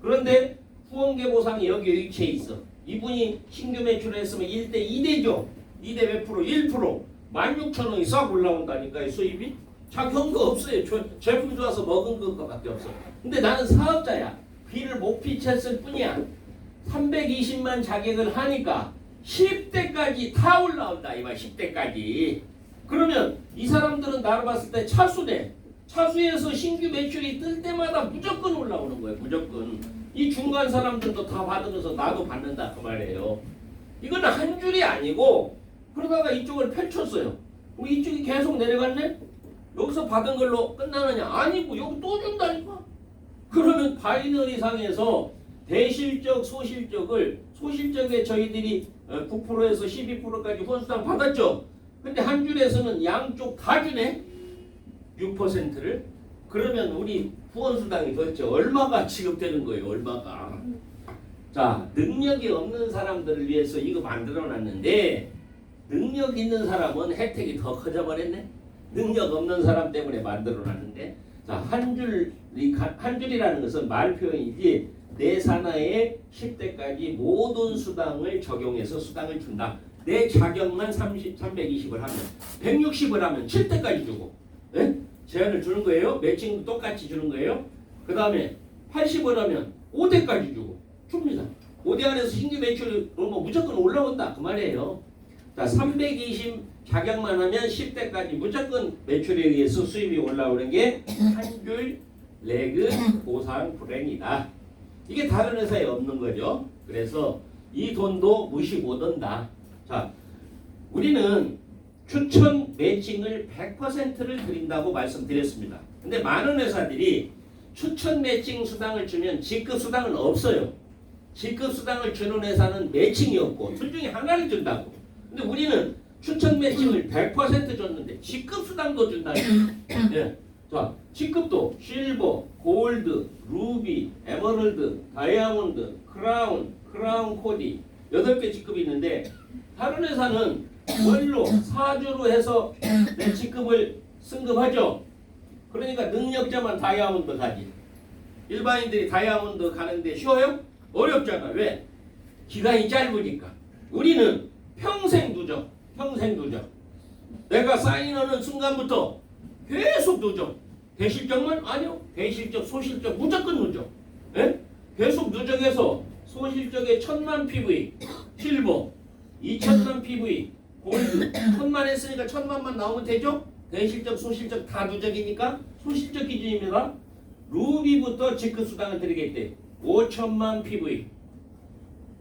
그런데 후원계 보상이 여기 위치해 있어. 이분이 신규 매출을 했으면 1대 2대죠. 2대 몇 프로? 1%. 16,000원이 싹 올라온다니까요. 수입이. 자격도 없어요. 제품 좋아서 먹은 것밖에 없어. 근데 나는 사업자야. 비를 못 비쳤을 뿐이야. 320만 자격을 하니까 10대까지 다 올라온다. 이말 10대까지. 그러면 이 사람들은 나를 봤을 때 차수네. 차수에서 신규 매출이 뜰 때마다 무조건 올라오는 거예요. 무조건. 이 중간 사람들도 다 받으면서 나도 받는다 그 말이에요. 이건 한 줄이 아니고 그러다가 이쪽을 펼쳤어요. 그럼 이쪽이 계속 내려갔네? 여기서 받은 걸로 끝나느냐? 아니고 여기 또 준다니까? 그러면 바이너리 상에서 대실적, 소실적에 저희들이 9%에서 12%까지 후원수당 받았죠? 근데 한 줄에서는 양쪽 다 주네? 6%를? 그러면 우리 후원수당이 도대체 얼마가 지급되는 거예요? 얼마가? 자, 능력이 없는 사람들을 위해서 이거 만들어놨는데 능력 있는 사람은 혜택이 더 커져버렸네? 능력 없는 사람 때문에 만들어놨는데 자, 한 줄이라는 것은 말 표현이지 내 산하에 10대까지 모든 수당을 적용해서 수당을 준다. 내 자격만 320을 하면 160을 하면 7대까지 주고 예? 제한을 주는 거예요. 매칭도 똑같이 주는 거예요. 그 다음에 80을 하면 5대까지 주고 줍니다. 5대 안에서 신규 매출이 뭐 무조건 올라온다 그 말이에요. 자, 320 자격만 하면 10대까지 무조건 매출에 의해서 수입이 올라오는 게 한 줄 레그 보상 불행이다. 이게 다른 회사에 없는 거죠. 그래서 이 돈도 무시 못한다. 자, 우리는 추천 매칭을 100%를 드린다고 말씀드렸습니다. 근데 많은 회사들이 추천 매칭 수당을 주면 직급 수당은 없어요. 직급 수당을 주는 회사는 매칭이 없고 둘 중에 하나를 준다고. 근데 우리는 추천 매칭을 100% 줬는데 직급 수당도 준다니. 예. 자, 직급도 실버, 골드, 루비, 에메랄드, 다이아몬드, 크라운 코디 8개 직급이 있는데 다른 회사는 원로 4주로 해서 내 직급을 승급하죠. 그러니까 능력자만 다이아몬드 가지. 일반인들이 다이아몬드 가는데 쉬워요? 어렵잖아. 왜? 기간이 짧으니까. 우리는 평생 누적. 내가 사인하는 순간부터 계속 누적. 대실적만? 아니요. 대실적, 소실적 무조건 누적. 예? 계속 누적해서 소실적에 1000만 PV, 실버, 2000만 PV, 골드, 1000만 했으니까 1000만만 나오면 되죠? 대실적, 소실적 다 누적이니까 소실적 기준입니다. 루비부터 직급수당을 드리겠대. 5000만 PV.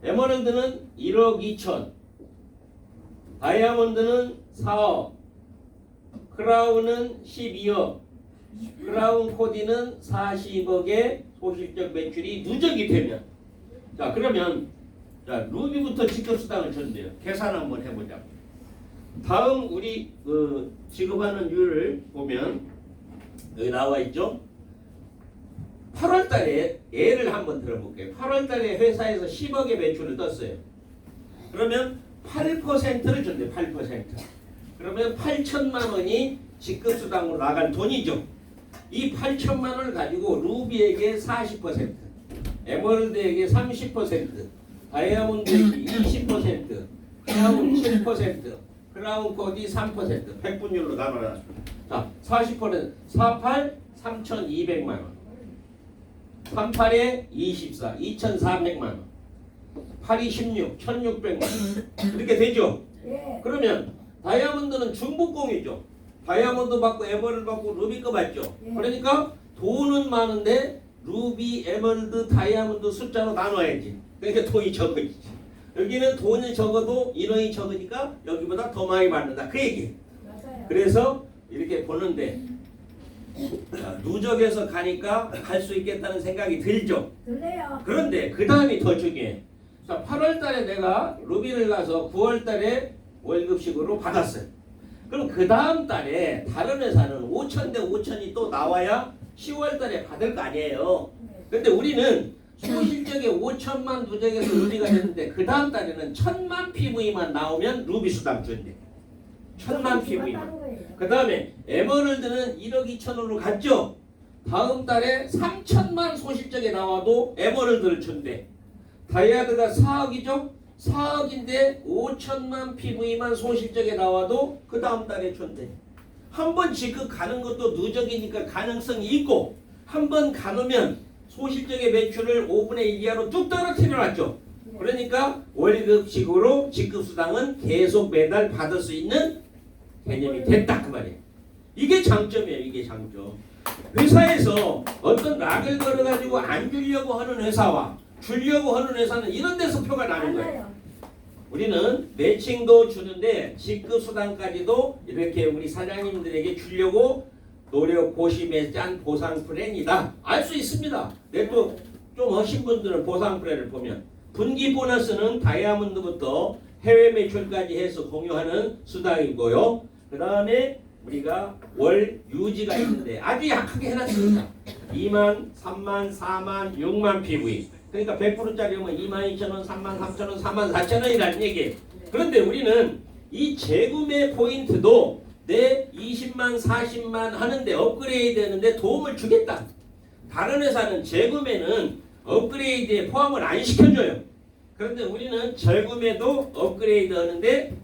에메랄드는 1억 2천. 다이아몬드는 4억. 크라운은 12억. 크라운 코디는 40억의 소실적 매출이 누적이 되면 자 그러면 자 루비부터 직급수당을 줬는데요. 계산 한번 해보자. 다음 우리 지급하는 율을 보면 여기 나와 있죠. 8월 달에 예를 한번 들어볼게요. 8월 달에 회사에서 10억의 매출을 떴어요. 그러면 8%를 준대. 8%. 그러면 8천만 원이 직급수당으로 나간 돈이죠. 이 8천만 원을 가지고 루비에게 40%, 에메랄드에게 30%, 다이아몬드에게 20%, 크라운 7%, 크라운 코디 3%, 100분율로 나눠놨습니다. 자, 40%, 48, 3,200만 원. 38에 24, 2,400만 원. 8이 16, 1,600만 원. 이렇게 되죠? 예. 그러면 다이아몬드는 중복공이죠. 다이아몬드 받고 에메랄드 받고 루비 거 받죠. 예. 그러니까 돈은 많은데 루비, 에merald, 다이아몬드 숫자로 나눠야지. 그러니까 돈이 적어지지. 여기는 돈이 적어도 인원이 적으니까 여기보다 더 많이 받는다. 그 얘기. 맞아요. 그래서 이렇게 보는데 누적해서 가니까 갈 수 있겠다는 생각이 들죠. 들래요. 그런데 그 다음이 더 중요해. 8월 달에 내가 루비를 가서 9월 달에 월급식으로 받았어요. 그럼 그 다음 달에 다른 회사는 5천 대 5천이 또 나와야 10월 달에 받을 거 아니에요. 근데 우리는 소실적에 5천만 누적해서 루비가 됐는데 그 다음 달에는 1,000만 PV만 나오면 루비 수당 준대. 1,000만 PV만. 그 다음에 에머럴드는 1억 2천으로 갔죠. 다음 달에 3천만 소실적에 나와도 에머럴드를 준대. 다이아드가 4억이죠. 4억인데 5천만 PV만 소실적에 나와도 그 다음 달에 준대. 한 번 지급 가는 것도 누적이니까 가능성이 있고 한 번 가놓으면 소실적의 매출을 5분의 1 이하로 뚝 떨어뜨려 놨죠. 그러니까 월급식으로 지급수당은 계속 매달 받을 수 있는 개념이 됐다 그 말이에요. 이게 장점이에요. 이게 장점. 회사에서 어떤 락을 걸어가지고 안 주려고 하는 회사와 주려고 하는 회사는 이런 데서 표가 나는 거예요. 우리는 매칭도 주는데 지급수당까지도 이렇게 우리 사장님들에게 주려고 노력 고심에 짠 보상 플랜이다. 알 수 있습니다. 내 또 좀 하신 분들은 보상 플랜을 보면 분기 보너스는 다이아몬드부터 해외 매출까지 해서 공유하는 수당이고요. 그 다음에 우리가 월 유지가 있는데 아주 약하게 해놨습니다. 2만, 3만, 4만, 6만 PV. 그러니까 100%짜리면 22,000원, 33,000원, 44,000원이라는 얘기예요. 그런데 우리는 이 재구매 포인트도 내 20만, 40만 하는데 업그레이드 하는데 도움을 주겠다. 다른 회사는 재구매는 업그레이드에 포함을 안 시켜줘요. 그런데 우리는 재구매도 업그레이드 하는데